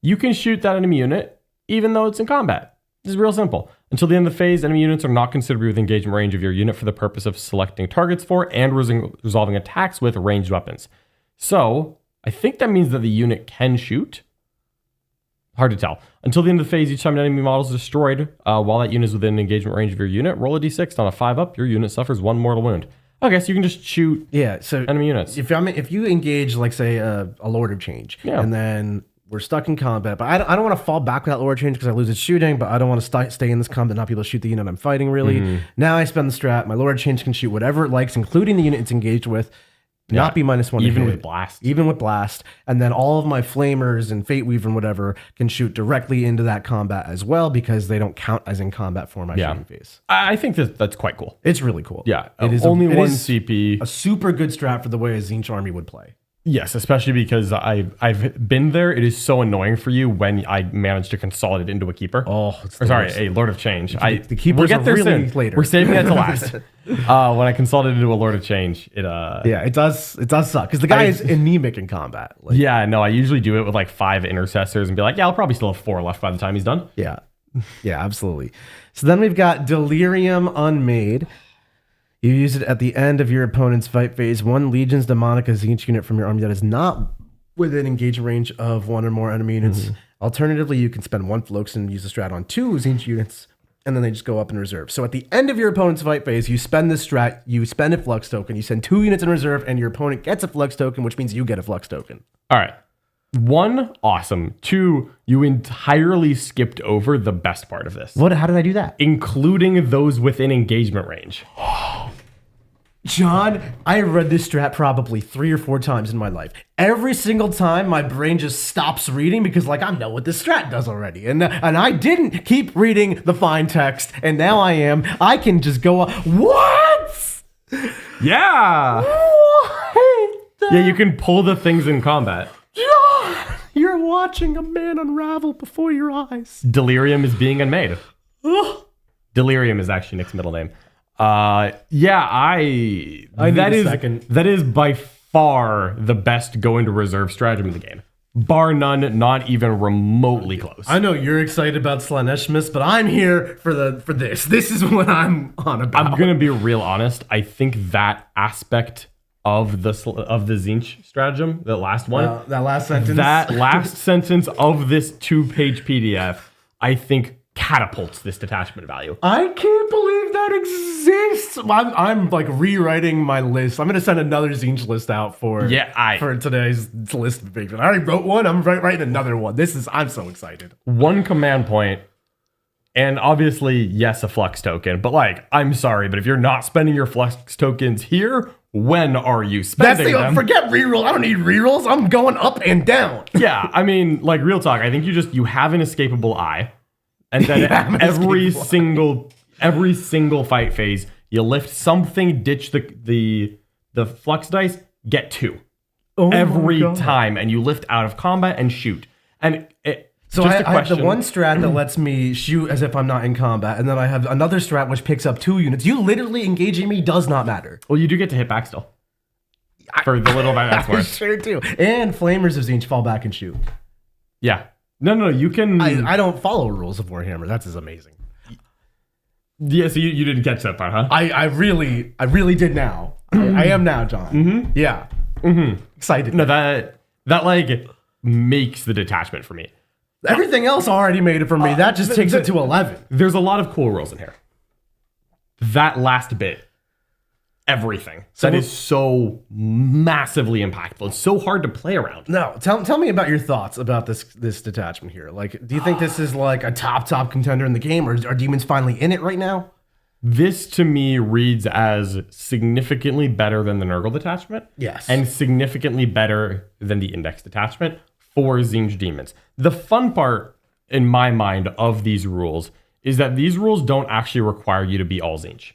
You can shoot that enemy unit even though it's in combat. This is real simple. Until the end of the phase, enemy units are not considered within engagement range of your unit for the purpose of selecting targets for and resolving attacks with ranged weapons. So, I think that means that the unit can shoot. Hard to tell. Until the end of the phase, each time an enemy model is destroyed, while that unit is within engagement range of your unit, roll a d6. On a 5-up, your unit suffers 1 mortal wound. Okay, so you can just shoot So enemy units. if you engage, like say a Lord of Change, and then we're stuck in combat, but I don't want to fall back with that Lord of Change because I lose its shooting, but I don't want to stay in this combat, not be able to shoot the unit I'm fighting really. Now I spend the strat. My Lord of Change can shoot whatever it likes, including the unit it's engaged with. Not be -1 even to hit. with blast. Even with blast. And then all of my flamers and Fate Weaver and whatever can shoot directly into that combat as well because they don't count as in combat for my shooting phase. I think that's quite cool. It's really cool. Yeah, It is only it one is CP. a super good strat for the way a Tzeentch army would play. Yes, especially because I've been there. It is so annoying for you when I manage to consolidate into a keeper. Oh, it's Or sorry, a Lord of Change. The keepers we'll get are there really soon. later. We're saving it to last. When I consolidate into a Lord of Change, it Yeah, it does suck because the guy is anemic in combat. Like, Yeah, no, I usually do it with like 5 intercessors and be like, yeah, I'll probably still have 4 left by the time he's done. Yeah, absolutely. So then we've got Delirium Unmade. You use it at the end of your opponent's fight phase. 1 Legion's Demonica Tzeentch unit from your army that is not within engagement range of 1 or more enemy units. Alternatively, you can spend 1 Flox and use the strat on 2 Tzeentch units, and then they just go up in reserve. So at the end of your opponent's fight phase, you spend this strat, you spend a Flux token, you send 2 units in reserve, and your opponent gets a Flux token, which means you get a Flux token. All right. 1, awesome. 2, you entirely skipped over the best part of this. How did I do that? Including those within engagement range. John, I read this strat probably 3 or 4 times in my life. Every single time, my brain just stops reading because, like, I know what this strat does already. And I didn't keep reading the fine text, and now I am. I can just go, what? Yeah! What? Yeah, you can pull the things in combat. John, you're watching a man unravel before your eyes. Delirium is being unmade. Delirium is actually Nick's middle name. I need a second. That is by far the best go into reserve stratagem in the game. Bar none, not even remotely close. I know you're excited about Slaanesh, but I'm here for this. This is what I'm on about. I'm gonna be real honest. I think that aspect of the Tzeentch stratagem, the last one, that last sentence. that last sentence of this 2-page PDF, I think catapults this detachment value. I can't believe that exists. I'm like rewriting my list. I'm gonna send another Tzeentch list out for today's list of big. I already wrote one. I'm writing another one. I'm so excited. One command point, and obviously, yes, a flux token. But like, I'm sorry, but if you're not spending your flux tokens here, when are you spending them? Forget reroll. I don't need rerolls. I'm going up and down. Yeah, I mean, like real talk. I think you have an escapable eye, and then every single fight phase, you lift something, ditch the flux dice, get 2 every time, and you lift out of combat and shoot. And so I have the one strat that lets me shoot as if I'm not in combat, and then I have another strat which picks up 2 units. You literally engaging me does not matter. Well, you do get to hit back still. For the little bit that's worth. Sure do. And Flamers of Tzeentch fall back and shoot. Yeah. No, you can... I don't follow rules of Warhammer. That's amazing. Yeah, so you didn't catch that part, huh? I really did now. I am now, John. Mm-hmm. Yeah. Mm-hmm. Excited. No, that like makes the detachment for me. Everything else already made it for me. That just takes it to 11. There's a lot of cool rules in here. That last bit, everything. That is so massively impactful. It's so hard to play around. No, tell me about your thoughts about this detachment here. Like, do you think this is like a top contender in the game, or are demons finally in it right now? This to me reads as significantly better than the Nurgle detachment. Yes. And significantly better than the Index detachment for Tzeentch demons. The fun part, in my mind, of these rules is that these rules don't actually require you to be all Tzeentch.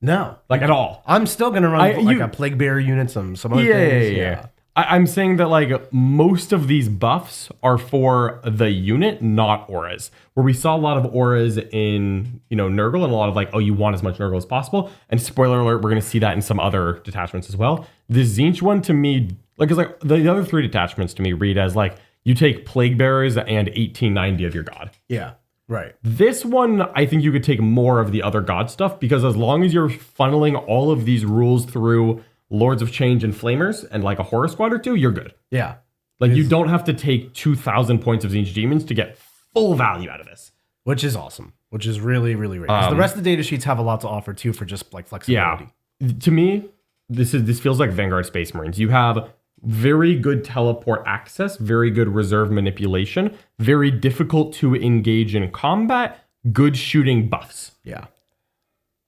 No. Like, at all. I'm still going to run a Plague Bearer unit, some other things. Yeah. I'm saying that, like, most of these buffs are for the unit, not auras. Where we saw a lot of auras in, Nurgle, and a lot of, like, oh, you want as much Nurgle as possible. And spoiler alert, we're going to see that in some other detachments as well. The Tzeentch one, to me, because like the other 3 detachments to me read as like you take Plague Bearers and 1890 of your god. Yeah, right. This one, I think you could take more of the other god stuff, because as long as you're funneling all of these rules through Lords of Change and Flamers and like a horror squad or 2, you're good. Yeah. Like you don't have to take 2,000 points of Tzeentch demons to get full value out of this. Which is awesome. Which is really, really great. Because the rest of the data sheets have a lot to offer too for just like flexibility. Yeah. To me, this feels like Vanguard Space Marines. You have very good teleport access, very good reserve manipulation, very difficult to engage in combat, good shooting buffs. Yeah.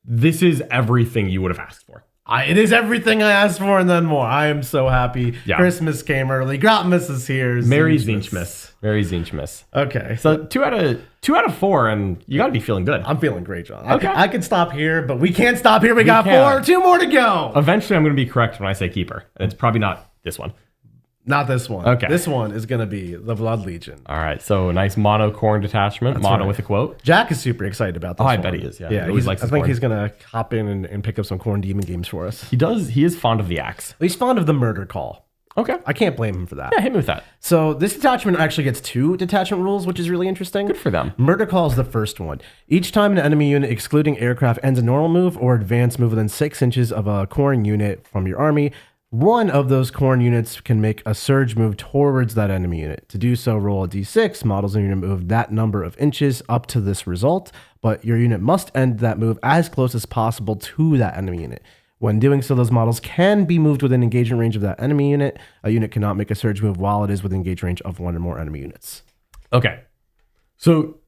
This is everything you would have asked for. It is everything I asked for and then more. I am so happy. Yeah. Christmas came early. Grotmas is here. Merry Tzeentchmas. Merry Tzeentchmas. Okay. So 2 out of 4, and you got to be feeling good. I'm feeling great, John. Okay. I could stop here, but we can't stop here. We got 4. 2 more to go. Eventually, I'm going to be correct when I say keeper, and it's probably not this one. Not this one. Okay. This one is going to be the Blood Legion. All right. So nice mono Khorne detachment. That's mono right. With a quote. Jack is super excited about this. I bet he is. Yeah. Yeah. I think he's going to hop in and pick up some Khorne demon games for us. He does. He is fond of the axe. He's fond of the murder call. Okay. I can't blame him for that. Yeah, hit me with that. So this detachment actually gets 2 detachment rules, which is really interesting. Good for them. Murder Call is the first one. Each time an enemy unit, excluding aircraft, ends a normal move or advanced move within 6 inches of a Khorne unit from your army, one of those Khorne units can make a surge move towards that enemy unit. To do so, roll a d6. Models in your unit move that number of inches up to this result, but your unit must end that move as close as possible to that enemy unit. When doing so, those models can be moved within engagement range of that enemy unit. A unit cannot make a surge move while it is within engagement range of 1 or more enemy units. Okay. So,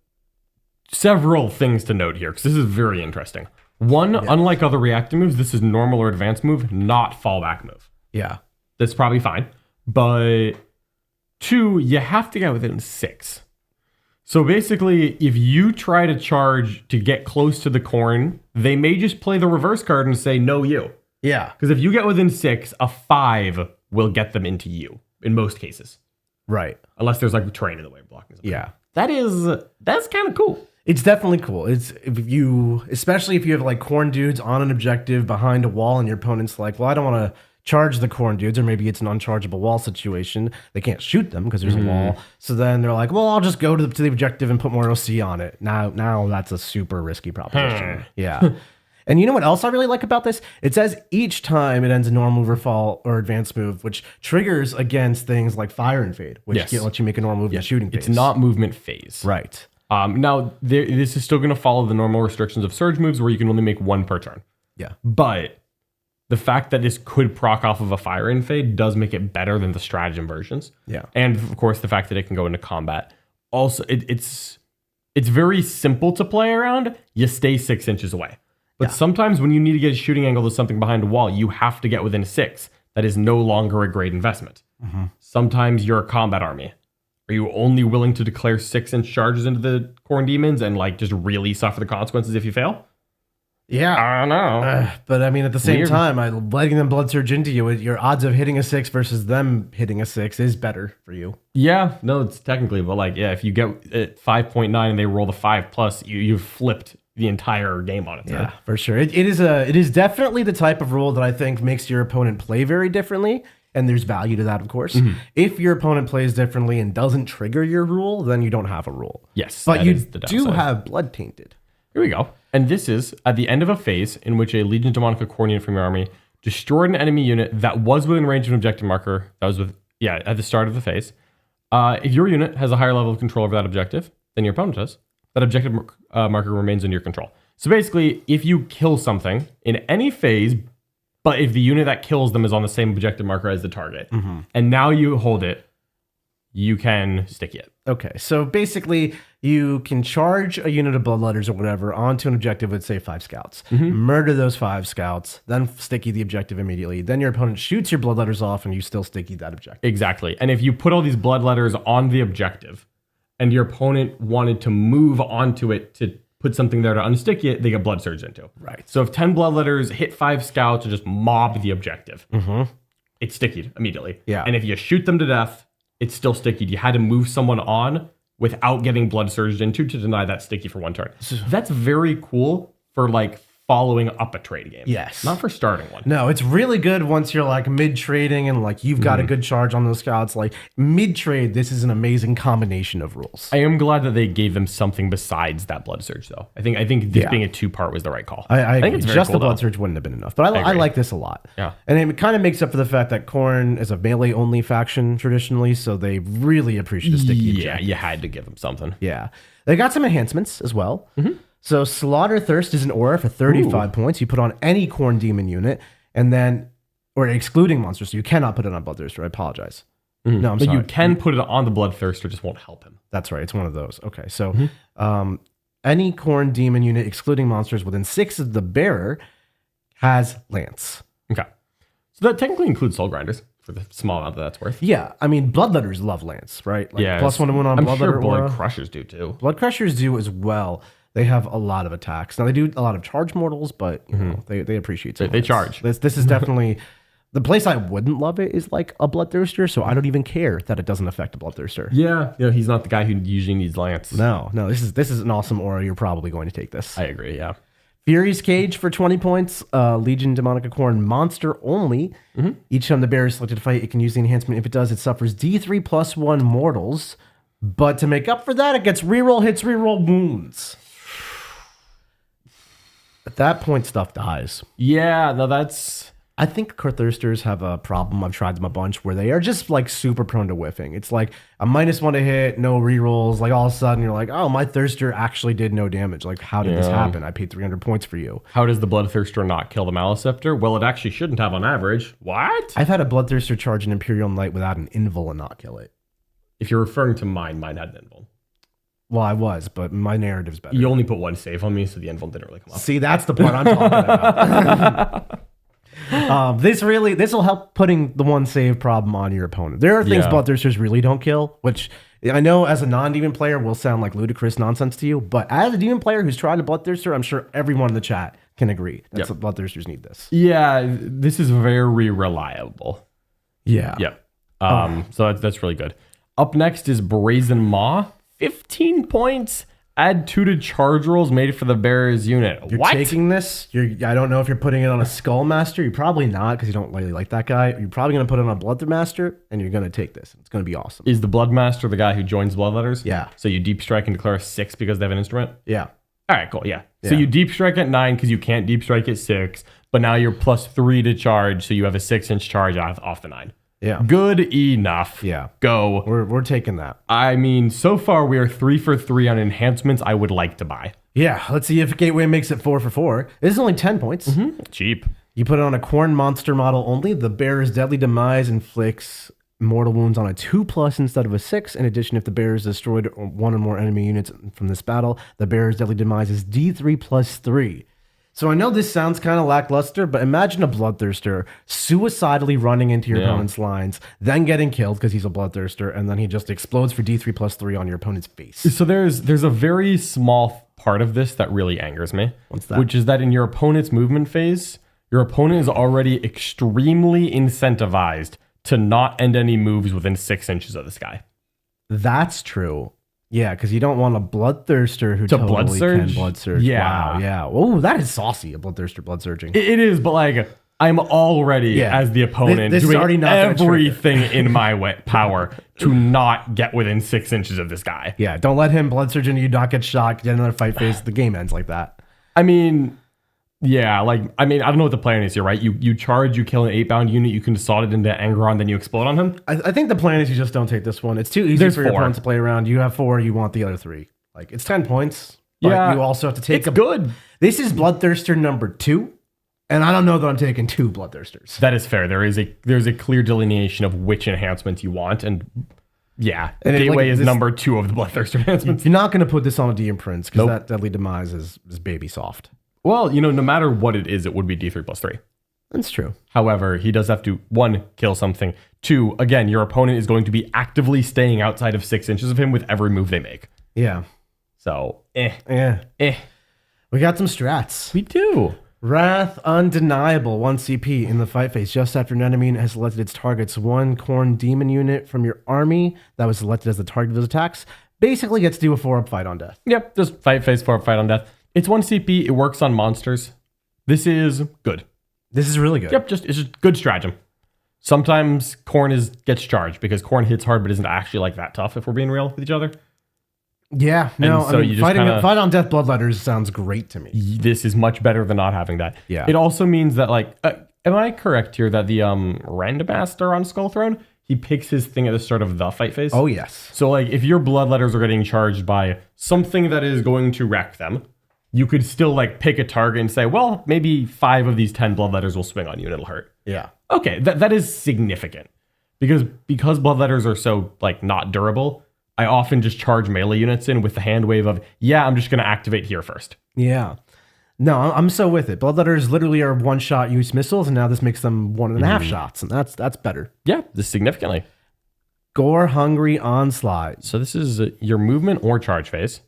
several things to note here, because this is very interesting. One, unlike other reactive moves, this is normal or advanced move, not fallback move. Yeah. That's probably fine. But 2, you have to get within 6. So basically, if you try to charge to get close to the Khorne, they may just play the reverse card and say, no, you. Yeah. Because if you get within 6, a 5 will get them into you, in most cases. Right. Unless there's like terrain in the way of blocking something. Yeah. That's kind of cool. It's definitely cool. Especially if you have like Khorne dudes on an objective behind a wall and your opponent's like, well, I don't want to charge the Khorne dudes, or maybe it's an unchargeable wall situation. They can't shoot them because there's a wall. So then they're like, well, I'll just go to the objective and put more OC on it. Now that's a super risky proposition. Yeah. And you know what else I really like about this? It says each time it ends a normal move or fall or advanced move, which triggers against things like Fire and Fade, which lets you make a normal move in shooting phase. It's not movement phase. Right. Now, this is still going to follow the normal restrictions of surge moves where you can only make 1 per turn. Yeah. But the fact that this could proc off of a Fire and Fade does make it better than the stratagem versions. Yeah. And of course, the fact that it can go into combat. Also, it's very simple to play around. You stay 6 inches away. But sometimes when you need to get a shooting angle to something behind a wall, you have to get within 6. That is no longer a great investment. Sometimes you're a combat army. Are you only willing to declare 6-inch charges into the Khorne demons and like just really suffer the consequences if you fail? Yeah. I don't know. But I mean, at the same Weird. time, letting them blood surge into you, your odds of hitting a 6 versus them hitting a 6 is better for you. Yeah, no, it's technically, but like, yeah, if you get at 5.9 and they roll the 5+, you've flipped the entire game on its head. Yeah, for sure. It is definitely the type of rule that I think makes your opponent play very differently. And there's value to that, of course. If your opponent plays differently and doesn't trigger your rule, then you don't have a rule. Yes, But that you is the do downside. have blood tainted. Here we go. And this is at the end of a phase in which a Legion Demonica Khorne unit from your army destroyed an enemy unit that was within range of an objective marker. That was at the start of the phase. If your unit has a higher level of control over that objective than your opponent does, that objective marker remains under your control. So basically, if you kill something in any phase, but if the unit that kills them is on the same objective marker as the target, and now you hold it, you can sticky it. Okay, so basically, you can charge a unit of bloodletters or whatever onto an objective with, say, 5 scouts. Murder those 5 scouts, then sticky the objective immediately. Then your opponent shoots your bloodletters off, and you still sticky that objective. Exactly. And if you put all these blood letters on the objective, and your opponent wanted to move onto it to put something there to unsticky it, they get blood surge into. Right. So if 10 blood letters hit 5 scouts and just mob the objective, it's stickied immediately. Yeah. And if you shoot them to death, it's still stickied. You had to move someone on without getting blood surged into to deny that sticky for 1 turn. That's very cool for like following up a trade game. Yes. Not for starting one. No, it's really good once you're like mid-trading and like you've got a good charge on those scouts. Like mid-trade, this is an amazing combination of rules. I am glad that they gave them something besides that blood surge, though. I think this being a 2-part was the right call. I think agree. it's very Just cool, the blood though. surge wouldn't have been enough. But I agree. like this a lot. Yeah. And it kind of makes up for the fact that Khorne is a melee-only faction traditionally, so they really appreciate the sticky Yeah, objective. you had to give them something. Yeah. They got some enhancements as well. So Slaughter Thirst is an aura for 35 points. You put on any Khorne demon unit, and then, or excluding monsters, so you cannot put it on Bloodthirster. I apologize. No, I'm But sorry. you can put it on the Bloodthirster, just won't help him. That's right. It's one of those. Okay. So any Khorne demon unit, excluding monsters within 6 of the bearer, has Lance. Okay. So that technically includes Soul Grinders for the small amount that that's worth. Yeah. I mean, Bloodletters love Lance, right? Like Yeah. plus 1 to 1 on I'm Bloodletter sure Blood aura. Crushers do too. Blood Crushers do as well. They have a lot of attacks. Now they do a lot of charge mortals, but you know they appreciate it. They charge. This is definitely the place I wouldn't love it is like a Bloodthirster, so I don't even care that it doesn't affect a Bloodthirster. Yeah. He's not the guy who usually needs Lance. No, this is an awesome aura. You're probably going to take this. I agree, yeah. Fury's Cage for 20 points. Legion Demonica Khorne monster only. Each time the bearer is selected to fight, it can use the enhancement. If it does, it suffers D3 plus 1 mortals. But to make up for that, it gets reroll hits, reroll wounds. At that point, stuff dies. Yeah, no, that's... I think Khorthirsters have a problem. I've tried them a bunch where they are just like super prone to whiffing. It's like a -1 to hit, no rerolls. Like all of a sudden you're like, oh, my Thirster actually did no damage. Like, how did this happen? I paid 300 points for you. How does the Bloodthirster not kill the Maliceptor? Well, it actually shouldn't have on average. What? I've had a Bloodthirster charge an Imperial Knight without an Invul and not kill it. If you're referring to mine had an Invul. Well, I was, but my narrative's better. You only put 1 save on me, so the Invul didn't really come up. See, that's the part I'm talking about. This will help putting the 1 save problem on your opponent. There are things Yeah. Bloodthirsters really don't kill, which I know as a non-demon player will sound like ludicrous nonsense to you, but as a demon player who's tried a Bloodthirster, I'm sure everyone in the chat can agree that Bloodthirsters need this. Yeah, this is very reliable. Yeah. Yep. So that's really good. Up next is Brazen Maw. 15 points. Add 2 to charge rolls made for the bearer's unit. You're What? taking this. I don't know if you're putting it on a Skullmaster. You're probably not because you don't really like that guy. You're probably going to put it on a Bloodmaster, and you're going to take this. It's going to be awesome. Is the Bloodmaster the guy who joins Bloodletters? Yeah. So you deep strike and declare a 6 because they have an instrument? Yeah. All right, cool. Yeah. So Yeah. you deep strike at 9 because you can't deep strike at 6, but now you're +3 to charge, so you have a 6-inch charge off the 9. Yeah. Good enough. Yeah. Go. We're taking that. I mean, so far we are 3 for 3 on enhancements I would like to buy. Yeah, let's see if Gateway makes it 4 for 4. This is only 10 points. Cheap. You put it on a Khorne monster model only. The bearer's deadly demise inflicts mortal wounds on a 2+ instead of a 6. In addition, if the bearer is destroyed one or more enemy units from this battle, the bearer's deadly demise is D3 plus 3. So I know this sounds kind of lackluster, but imagine a Bloodthirster suicidally running into your opponent's lines, then getting killed because he's a Bloodthirster, and then he just explodes for D3 plus 3 on your opponent's face. So there's a very small part of this that really angers me. What's that? Which is that in your opponent's movement phase, your opponent is already extremely incentivized to not end any moves within 6 inches of this guy. That's true. Yeah, because you don't want a Bloodthirster who To totally blood surge? can blood surge. Yeah. Wow, yeah. Oh, that is saucy, a Bloodthirster blood surging. It is, but like I'm already as the opponent This is doing already not gonna trigger. everything in my power to not get within 6 inches of this guy. Yeah, don't let him blood surge and you not get shot, get another fight phase, the game ends like that. I mean, yeah, like I don't know what the plan is here, right? You charge, you kill an 8-bound unit, you can salt it into Angron, then you explode on him. I think the plan is you just don't take this one. It's too easy There's for your 4. opponent to play around. You have 4, you want the other 3. Like, it's 10 points. But Yeah, you also have to take It's good. This is Bloodthirster number 2. And I don't know that I'm taking 2 Bloodthirsters. That is fair. There's a clear delineation of which enhancements you want, and yeah, And Gateway like, is this- number 2 of the Bloodthirster enhancements. You're not going to put this on a D imprints because Nope. that Deadly Demise is baby soft. Well, no matter what it is, it would be D3 plus 3. That's true. However, he does have to, 1, kill something. 2, again, your opponent is going to be actively staying outside of 6 inches of him with every move they make. Yeah. So, Yeah. We got some strats. We do. Wrath Undeniable, 1 CP in the fight phase. Just after an enemy unit has selected its target's 1 Khorne demon unit from your army that was selected as the target of those attacks, basically gets to do a 4-up fight on death. Yep, just fight phase 4, fight on death. It's 1 CP, it works on monsters. This is good. This is really good. Yep, it's just good stratagem. Sometimes Khorne gets charged because Khorne hits hard but isn't actually like that tough if we're being real with each other. Yeah, no, so you just fight on death bloodletters sounds great to me. This is much better than not having that. Yeah. It also means that like, am I correct here that the Randomaster on Skull Throne, he picks his thing at the start of the fight phase? Oh, yes. So like if your bloodletters are getting charged by something that is going to wreck them, you could still like pick a target and say, well, maybe 5 of these 10 bloodletters will swing on you and it'll hurt. Yeah. Okay, that is significant. Because bloodletters are so like not durable, I often just charge melee units in with the hand wave of, yeah, I'm just going to activate here first. Yeah. No, I'm so with it. Bloodletters literally are 1-shot use missiles, and now this makes them 1.5 shots, and that's better. Yeah, this significantly. Gore Hungry Onslaught. So this is your movement or charge phase.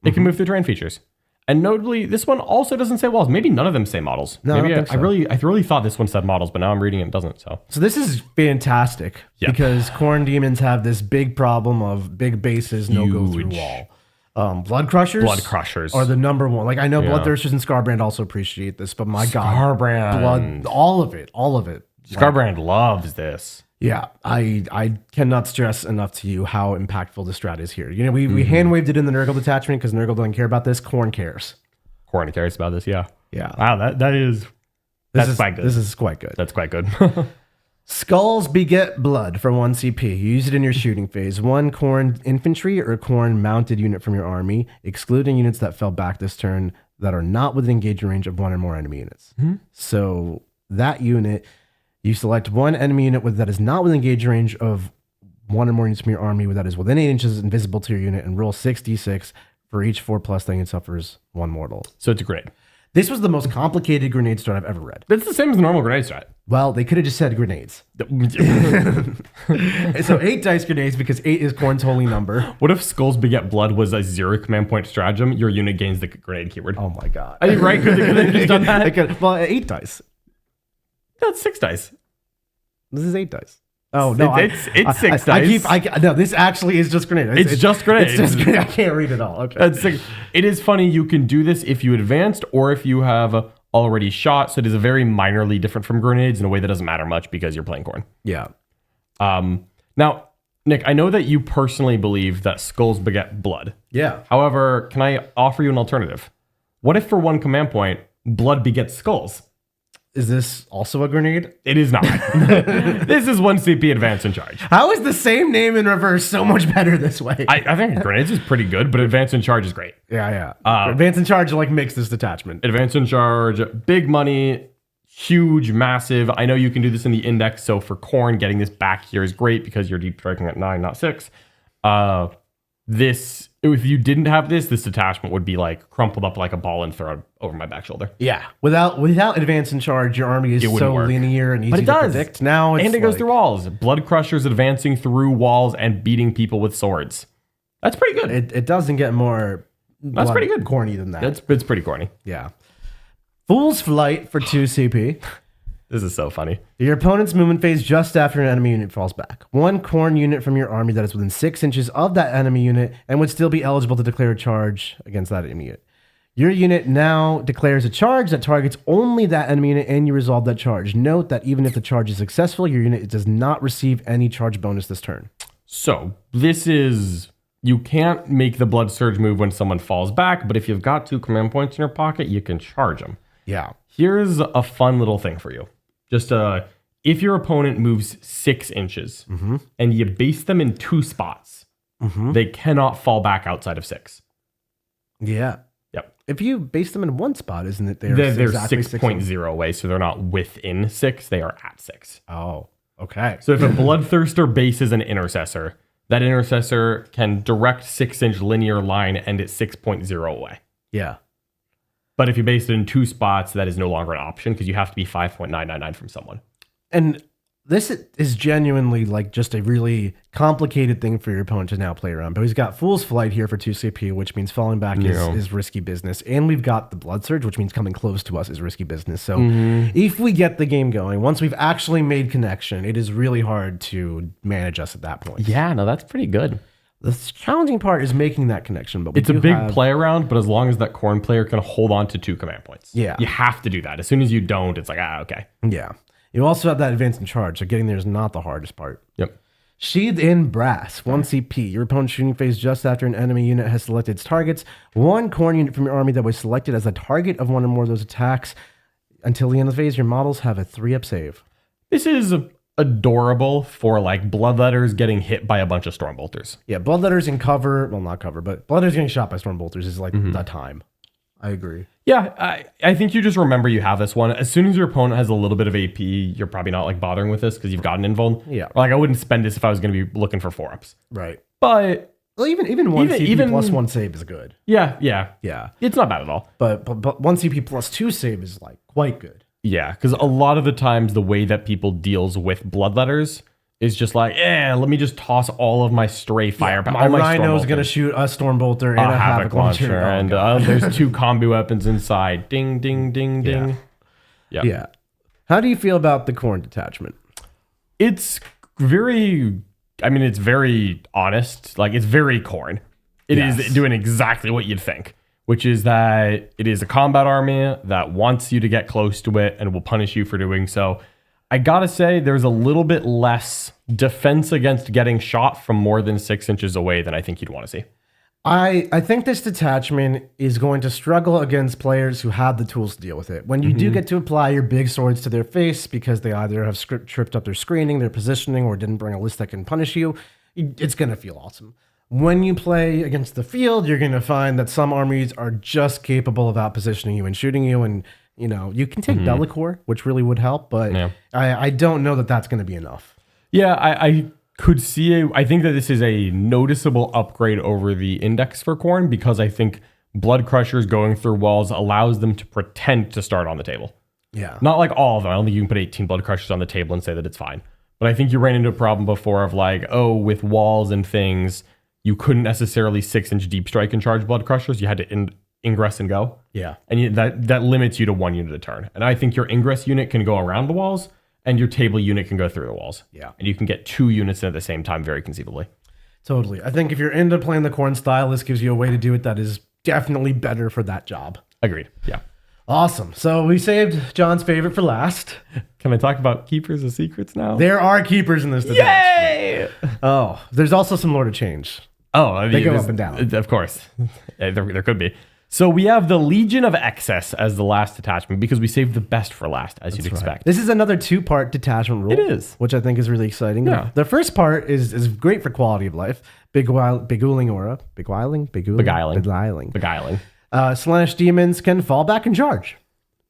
It can move through terrain features. And notably, this one also doesn't say walls. Maybe none of them say models. No, I Maybe don't think so. I really thought this one said models, but now I'm reading it doesn't. So This is fantastic because Khorne demons have this big problem of big bases, no go through Huge. wall. Blood Crushers are the number one. Like I know Bloodthirsters and Scarbrand also appreciate this, but my God, Scarbrand. blood, all of it. Scarbrand loves this. Yeah, I cannot stress enough to you how impactful the strat is here. We hand waved it in the Nurgle detachment because Nurgle doesn't care about this. Khorne cares. Khorne cares about this, yeah. Yeah. Wow, that's quite good. This is quite good. That's quite good. Skulls beget blood for 1 CP. You use it in your shooting phase. 1 Khorne infantry or Khorne mounted unit from your army, excluding units that fell back this turn that are not within engagement range of 1 or more enemy units. So that unit, you select 1 enemy unit that is not within engagement range of 1 or more units from your army that is within 8 inches invisible to your unit, and roll 6d6 for each 4+ thing it suffers 1 mortal. So it's a grenade. This was the most complicated grenade strat I've ever read. It's the same as the normal grenade strat. Well, they could have just said grenades. So 8 dice grenades because 8 is Khorne's holy number. What if Skulls Beget Blood was a 0 command point stratagem? Your unit gains the grenade keyword. Oh my God. I think, right? Could they have just done that? Well, 8 dice. That's 6 dice. This is 8 dice. Oh no, It's 6 dice. No, this actually is just grenade. It's just grenade. It's just grenade. I can't read it all. Okay. That's 6. It is funny. You can do this if you advanced or if you have already shot. So it is a very minorly different from grenades in a way that doesn't matter much because you're playing Khorne. Yeah. Now, Nick, I know that you personally believe that Skulls beget blood. Yeah. However, can I offer you an alternative? What if for 1 command point, blood begets skulls? Is this also a grenade? It is not. This is 1 CP advance and charge. How is the same name in reverse so much better this way? I think grenades is pretty good, but advance and charge is great. Yeah. Advance and charge like makes this detachment. Advance and charge, big money, huge, massive. I know you can do this in the index, so for Khorne, getting this back here is great because you're deep striking at 9, not 6. This, if you didn't have this detachment would be like crumpled up like a ball and thrown over my back shoulder. Yeah. Without advance and charge, your army is so work. linear and easy it to does. predict. Now it's and it goes through walls. Blood Crushers advancing through walls and beating people with swords. That's pretty good. It doesn't get more That's pretty good. corny than that. It's pretty corny. Yeah. Fool's Flight for 2 CP. This is so funny. Your opponent's movement phase just after an enemy unit falls back. 1 Khorne unit from your army that is within 6 inches of that enemy unit and would still be eligible to declare a charge against that enemy unit. Your unit now declares a charge that targets only that enemy unit and you resolve that charge. Note that even if the charge is successful, your unit does not receive any charge bonus this turn. So this is, you can't make the Blood Surge move when someone falls back, but if you've got 2 command points in your pocket, you can charge them. Yeah. Here's a fun little thing for you. Just if your opponent moves 6 inches and you base them in 2 spots, they cannot fall back outside of 6. Yeah. Yep. If you base them in 1 spot, isn't it They're exactly 6.0 away, so they're not within 6, they are at 6. Oh, okay. So if a Bloodthirster bases an Intercessor, that Intercessor can direct 6-inch linear line and it's 6.0 away. Yeah. But if you base it in 2 spots, that is no longer an option because you have to be 5.999 from someone. And this is genuinely like just a really complicated thing for your opponent to now play around. But he's got Fool's Flight here for 2 CP, which means falling back is risky business. And we've got the Blood Surge, which means coming close to us is risky business. So if we get the game going, once we've actually made connection, it is really hard to manage us at that point. Yeah, no, that's pretty good. The challenging part is making that connection. But it's a big play around, but as long as that Khorne player can hold on to 2 command points. Yeah. You have to do that. As soon as you don't, it's like, okay. Yeah. You also have that advance and charge, so getting there is not the hardest part. Yep. Sheathed in Brass, 1 CP. Your opponent's shooting phase just after an enemy unit has selected its targets. 1 Khorne unit from your army that was selected as a target of 1 or more of those attacks. Until the end of the phase, your models have a 3-up save. This is adorable for like Bloodletters getting hit by a bunch of Stormbolters. Yeah, Bloodletters in cover, well, not cover, but Bloodletters getting shot by Stormbolters is like the time. I agree. Yeah, I think you just remember you have this one. As soon as your opponent has a little bit of AP, you're probably not like bothering with this because you've got an invuln. Yeah. Like I wouldn't spend this if I was going to be looking for 4-ups. Right. But well, even 1 CP plus 1 save is good. Yeah. It's not bad at all. But 1 CP plus 2 save is like quite good. Yeah, because a lot of the times the way that people deals with Bloodletters is just like, let me just toss all of my stray firepower. My Rhino's going to shoot a Stormbolter and a Havoc launcher. And there's 2 combi weapons inside. Ding, ding, ding, ding. Yeah. How do you feel about the Khorne detachment? It's very honest. Like, it's very Khorne. It is doing exactly what you'd think, which is that it is a combat army that wants you to get close to it and will punish you for doing so. I gotta say, there's a little bit less defense against getting shot from more than 6 inches away than I think you'd want to see. I think this detachment is going to struggle against players who have the tools to deal with it. When you do get to apply your big swords to their face because they either have tripped up their screening, their positioning, or didn't bring a list that can punish you, it's going to feel awesome. When you play against the field, you're going to find that some armies are just capable of out-positioning you and shooting you, and you can take Bellicor, which really would help, but I don't know that that's going to be enough. Yeah, I could see I think that this is a noticeable upgrade over the index for Khorne because I think Blood Crushers going through walls allows them to pretend to start on the table. Yeah. Not like all of them. I don't think you can put 18 Blood Crushers on the table and say that it's fine. But I think you ran into a problem before of like, with walls and things, you couldn't necessarily 6-inch deep strike and charge Blood Crushers. You had to ingress and go. Yeah. And that limits you to 1 unit a turn. And I think your ingress unit can go around the walls and your table unit can go through the walls. Yeah. And you can get 2 units in at the same time very conceivably. Totally. I think if you're into playing the Khorne style, this gives you a way to do it that is definitely better for that job. Agreed. Yeah. Awesome. So we saved John's favorite for last. Can I talk about Keepers of Secrets now? There are keepers in this detachment. Yay! Oh, there's also some lore to change. Oh, I mean, they go up and down. Of course. There could be. So we have the Legion of Excess as the last detachment because we saved the best for last, as you'd expect. This is another 2-part detachment rule. It is. Which I think is really exciting. Yeah. The first part is great for quality of life. Beguiling aura. Beguiling. Beguiling. Slaanesh demons can fall back and charge.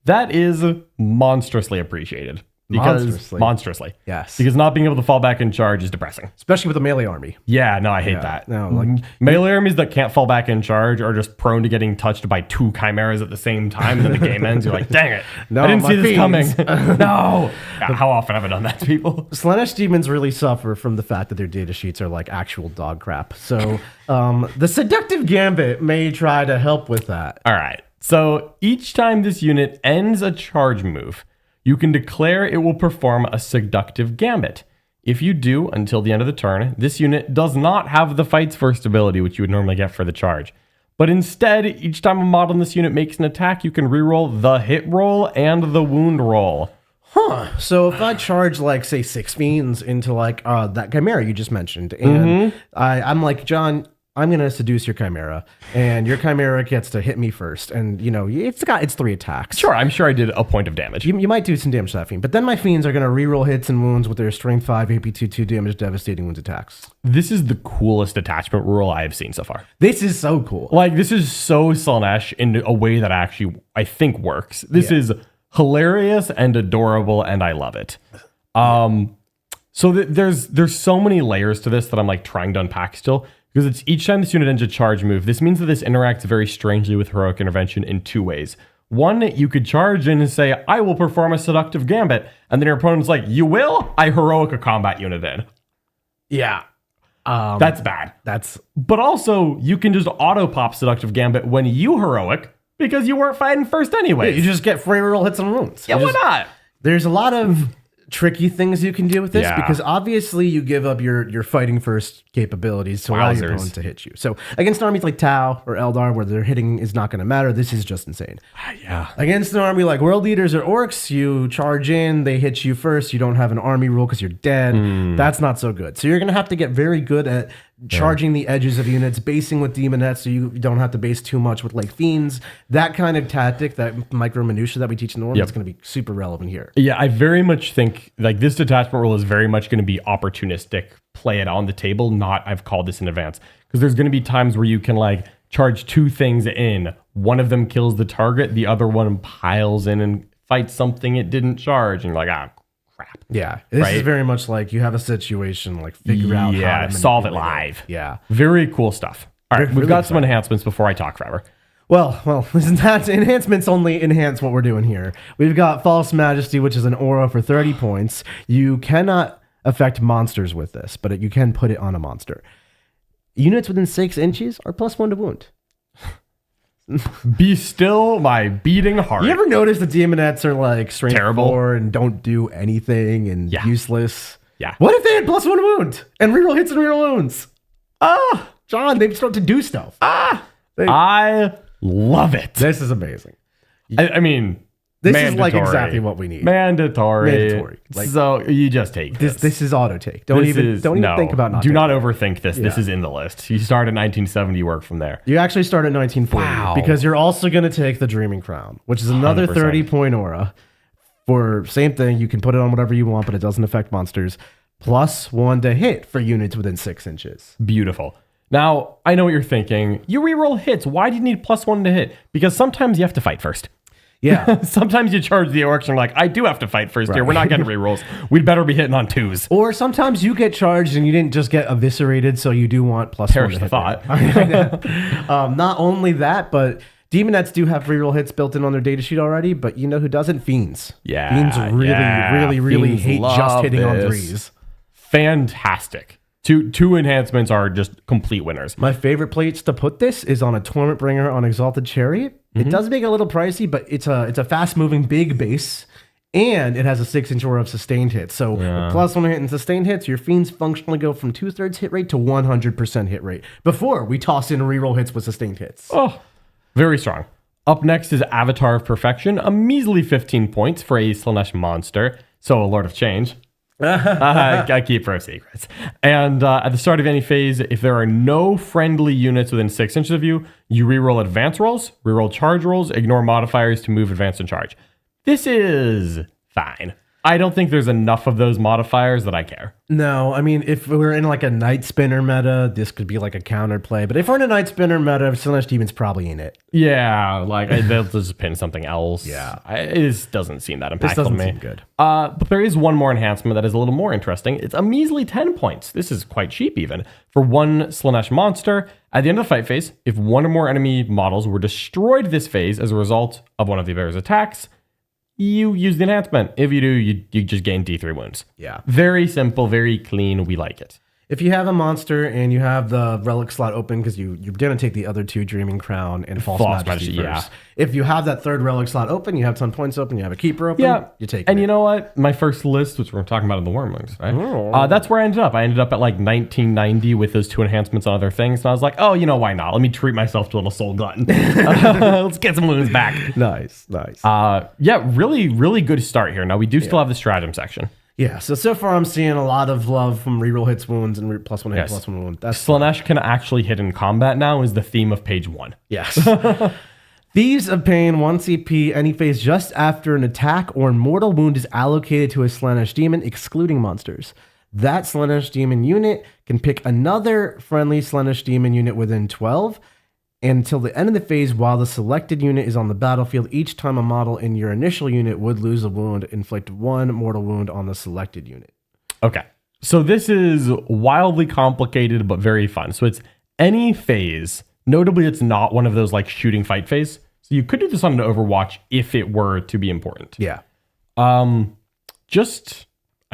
That is monstrously appreciated. Monstrously. Yes. Because not being able to fall back and charge is depressing. Especially with a melee army. Yeah, no, I hate that. No, like Melee armies that can't fall back and charge are just prone to getting touched by 2 chimeras at the same time, and then the game ends. You're like, dang it. No, I didn't see this fiends. coming. No. Yeah, how often have I done that to people? Slaanesh demons really suffer from the fact that their data sheets are like actual dog crap. So the seductive gambit may try to help with that. All right. So each time this unit ends a charge move, you can declare it will perform a seductive gambit. If you do, until the end of the turn, this unit does not have the Fight's First ability, which you would normally get for the charge. But instead, each time a model in this unit makes an attack, you can reroll the hit roll and the wound roll. So if I charge like say 6 fiends into like that chimera you just mentioned, and I'm like, John, I'm gonna seduce your chimera, and your chimera gets to hit me first, and you know it's 3 attacks. Sure, I'm sure I did a point of damage. You might do some damage to that fiend, but then my fiends are gonna reroll hits and wounds with their strength 5, AP 2 damage, devastating wounds attacks. This is the coolest detachment rule I have seen so far. This is so cool. Like, this is so Slaanesh in a way that actually I think works. This is hilarious and adorable, and I love it. So there's so many layers to this that I'm like trying to unpack still. Because it's each time this unit ends a charge move, this means that this interacts very strangely with Heroic Intervention in 2 ways. One, you could charge in and say, I will perform a seductive gambit. And then your opponent's like, you will? I heroic a combat unit in. Yeah. That's bad. That's. But also, you can just auto-pop seductive gambit when you heroic, because you weren't fighting first anyway. You just get free roll hits and wounds. Yeah, why not? There's a lot of tricky things you can do with this because obviously you give up your fighting first capabilities to allow your opponent to hit you. So against armies like Tau or Eldar where their hitting is not going to matter, this is just insane. Yeah. Against an army like World Leaders or Orcs, you charge in, they hit you first, you don't have an army rule because you're dead. That's not so good. So you're going to have to get very good at charging the edges of units, basing with demonettes so you don't have to base too much with like fiends. That kind of tactic, that micro minutia that we teach in the Norm, is going to be super relevant here. Yeah, I very much think like this detachment rule is very much going to be opportunistic, play it on the table, not I've called this in advance. Because there's going to be times where you can like charge 2 things in. One of them kills the target, the other one piles in and fights something it didn't charge. And you're like, crap. Yeah, this is very much like you have a situation, like figure out how to solve it live. Yeah. Very cool stuff. All right, we've really got some enhancements before I talk forever. Well, isn't that enhancements only enhance what we're doing here? We've got False Majesty, which is an aura for 30 points. You cannot affect monsters with this, but you can put it on a monster. Units within 6 inches are +1 to wound. Be still my beating heart. You ever notice the demonettes are like strength Terrible. 4 and don't do anything and useless? Yeah. What if they had +1 wound and reroll hits and reroll wounds? John, they start to do stuff. I love it. This is amazing. I mean, This mandatory. is like exactly what we need. Mandatory. Like, so you just take this. This is auto take. Don't even think about not. Do taking not it. overthink this. This is in the list. You start at 1970, work from there. You actually start at 1940 Wow. because you're also going to take the Dreaming Crown, which is another 100%. 30-point aura. For same thing, you can put it on whatever you want, but it doesn't affect monsters. +1 to hit for units within 6 inches. Beautiful. Now, I know what you're thinking. You reroll hits. Why do you need +1 to hit? Because sometimes you have to fight first. Yeah. Sometimes you charge the orcs and you're like, I do have to fight first here. We're not getting rerolls. We'd better be hitting on 2s. Or sometimes you get charged and you didn't just get eviscerated, so you do want +1 Perish to the hit thought. Not only that, but demonettes do have reroll hits built in on their datasheet already, but you know who doesn't? Fiends. Yeah. Fiends really Fiends hate love just hitting on this. 3s. Fantastic. Two enhancements are just complete winners. My favorite place to put this is on a Torment Bringer on Exalted Chariot. It does make it a little pricey, but it's a fast-moving big base, and it has a 6-inch aura of sustained hits. So +1 hit and sustained hits, your fiends functionally go from 2/3 hit rate to 100% hit rate. Before, we toss in reroll hits with sustained hits. Oh, very strong. Up next is Avatar of Perfection, a measly 15 points for a Slaanesh monster. So a Lord of Change. I keep pro secrets. And at the start of any phase, if there are no friendly units within 6 inches of you, you reroll advance rolls, reroll charge rolls, ignore modifiers to move, advance, and charge. This is fine. I don't think there's enough of those modifiers that I care. No, I mean, if we're in like a Night Spinner meta, this could be like a counterplay. But if we're in a Night Spinner meta, Slaanesh Demon's probably in it. Yeah, like they'll just pin something else. Yeah. It doesn't seem that impactful This doesn't to me. seem good. But there is one more enhancement that is a little more interesting. It's a measly 10 points. This is quite cheap even. For one Slaanesh monster, at the end of the fight phase, if one or more enemy models were destroyed this phase as a result of one of the bear's attacks, you use the enhancement. If you do, you just gain D3 wounds. Yeah. Very simple, very clean. We like it. If you have a monster and you have the relic slot open because you're going to take the other 2 Dreaming Crown and False Majesty first. Yeah. If you have that 3rd relic slot open, you have 10 points open, you have a keeper open, you take it. And you know what? My first list, which we're talking about in the Wormlings, right? That's where I ended up. I ended up at like 1990 with those 2 enhancements on other things. And I was like, oh, you know, why not? Let me treat myself to a little soul glutton. Let's get some wounds back. Nice. Yeah, really, really good start here. Now, we do still have the stratagem section. Yeah, so far I'm seeing a lot of love from reroll hits wounds and +1 hit, +1 wound. That's Slaanesh can actually hit in combat now is the theme of page 1. Yes. Thieves of Pain, 1 CP, any phase just after an attack or mortal wound is allocated to a Slaanesh demon, excluding monsters. That Slaanesh demon unit can pick another friendly Slaanesh demon unit within 12 until the end of the phase while the selected unit is on the battlefield. Each time a model in your initial unit would lose a wound, inflict 1 mortal wound on the selected unit. Okay. So this is wildly complicated, but very fun. So it's any phase. Notably, it's not one of those like shooting fight phase. So you could do this on an Overwatch if it were to be important. Yeah.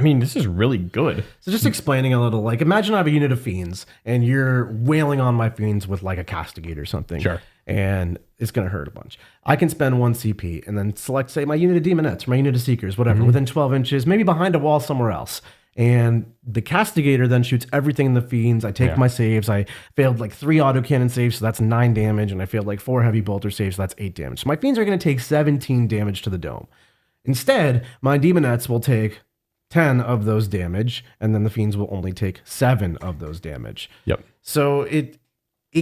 This is really good. So just explaining a little, like imagine I have a unit of fiends and you're wailing on my fiends with like a castigate or something. Sure. And it's going to hurt a bunch. I can spend 1 CP and then select, say, my unit of demonettes or my unit of seekers, whatever, within 12 inches, maybe behind a wall somewhere else. And the castigator then shoots everything in the fiends. I take my saves. I failed like 3 autocannon saves, so that's 9 damage. And I failed like 4 heavy bolter saves, so that's 8 damage. So my fiends are going to take 17 damage to the dome. Instead, my demonettes will take 10 of those damage, and then the fiends will only take 7 of those damage. Yep. So it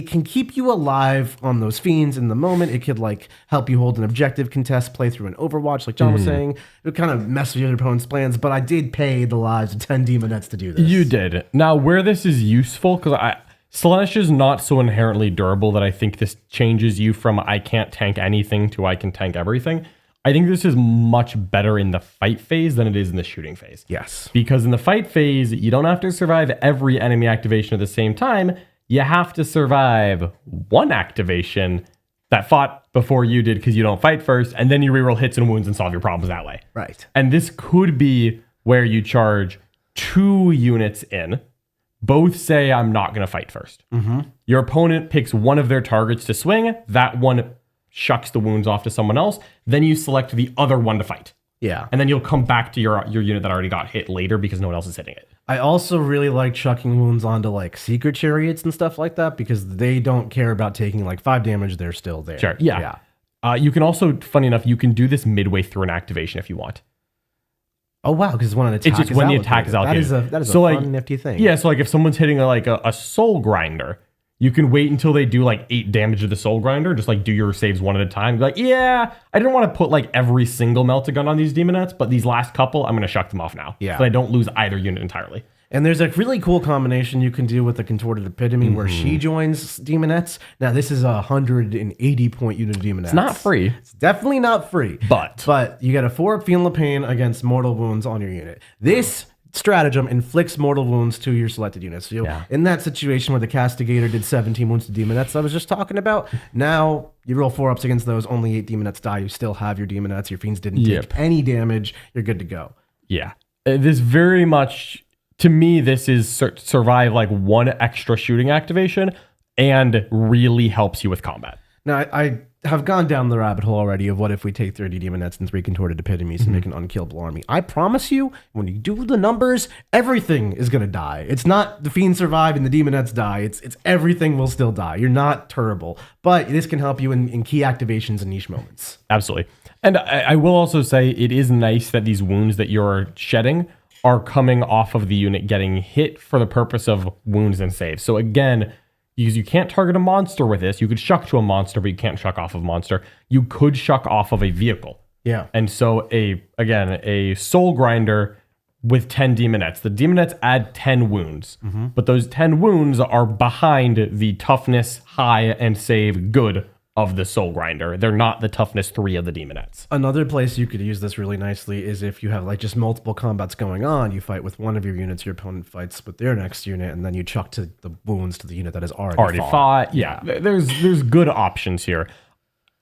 can keep you alive on those fiends in the moment. It could like help you hold an objective contest, play through an Overwatch, like John was saying. It would kind of mess with your opponent's plans, but I did pay the lives of 10 demonettes to do this. You did. Now, where this is useful, because Slaanesh is not so inherently durable that I think this changes you from I can't tank anything to I can tank everything. I think this is much better in the fight phase than it is in the shooting phase. Yes. Because in the fight phase, you don't have to survive every enemy activation at the same time. You have to survive 1 activation that fought before you did because you don't fight first, and then you reroll hits and wounds and solve your problems that way. Right. And this could be where you charge 2 units in. Both say, I'm not going to fight first. Your opponent picks one of their targets to swing. That one shucks the wounds off to someone else. Then you select the other one to fight. Yeah. And then you'll come back to your unit that already got hit later because no one else is hitting it. I also really like chucking wounds onto like secret chariots and stuff like that because they don't care about taking like 5 damage. They're still there. Sure. Yeah. You can also, funny enough, you can do this midway through an activation if you want. Oh, wow. Because when an attack it's just when the attack is allocated. That is so a like, fun, nifty thing. Yeah. So like if someone's hitting a soul grinder, you can wait until they do like 8 damage to the soul grinder, just like do your saves one at a time. Be like, yeah, I didn't want to put like every single Meltagun on these demonettes, but these last couple, I'm going to shuck them off now. Yeah. So I don't lose either unit entirely. And there's a really cool combination you can do with the Contorted Epitome where she joins demonettes. Now, this is a 180-point unit of demonettes. It's not free. It's definitely not free. But you get a 4 Fiend of Pain against mortal wounds on your unit. This stratagem inflicts mortal wounds to your selected units. So in that situation where the Castigator did 17 wounds to demonettes I was just talking about, now you roll 4-ups against those, only 8 demonettes die. You still have your demonettes. Your fiends didn't take any damage. You're good to go. Yeah. This very much, to me, this is survive like 1 extra shooting activation and really helps you with combat. Now, I have gone down the rabbit hole already of what if we take 30 demonettes and 3 contorted epitomes and make an unkillable army. I promise you, when you do the numbers, everything is going to die. It's not the fiends survive and the demonettes die. It's everything will still die. You're not terrible. But this can help you in key activations and niche moments. Absolutely. And I will also say it is nice that these wounds that you're shedding are coming off of the unit getting hit for the purpose of wounds and saves. So again, because you can't target a monster with this, you could shuck to a monster, but you can't shuck off of a monster. You could shuck off of a vehicle. Yeah. And so a soul grinder with 10 demonettes. The demonettes add 10 wounds, but those 10 wounds are behind the toughness high and save good of the soul grinder. They're not the toughness 3 of the demonettes. Another place you could use this really nicely is if you have like just multiple combats going on, you fight with one of your units, your opponent fights with their next unit, and then you chuck to the wounds to the unit that has already fought. Yeah. There's good options here.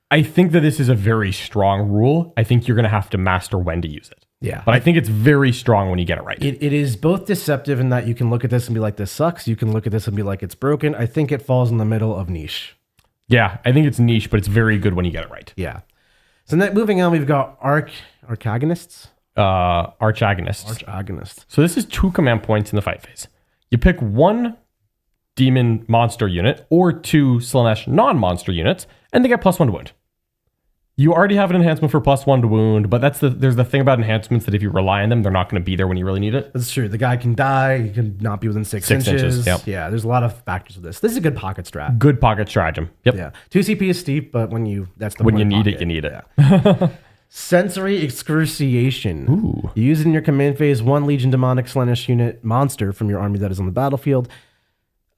I think that this is a very strong rule. I think you're going to have to master when to use it. Yeah. But I think it's very strong when you get it right. It is both deceptive in that you can look at this and be like, this sucks. You can look at this and be like, it's broken. I think it falls in the middle of niche. Yeah, I think it's niche, but it's very good when you get it right. Yeah. So then moving on, we've got archagonists. Archagonists. So this is 2 command points in the fight phase. You pick 1 demon monster unit or 2 Slaanesh non-monster units, and they get +1 to wound. You already have an enhancement for +1 to wound, but there's the thing about enhancements that if you rely on them, they're not going to be there when you really need it. That's true. The guy can die. He can not be within 6 inches. Yep. Yeah, there's a lot of factors of this. This is a good pocket strat. Good pocket stratagem. Yep. Yeah. 2 CP is steep, but when you need it, you need it. Yeah. Sensory excruciation. Ooh. You use it in your command phase. 1 Legion Demonic Slaanesh unit monster from your army that is on the battlefield.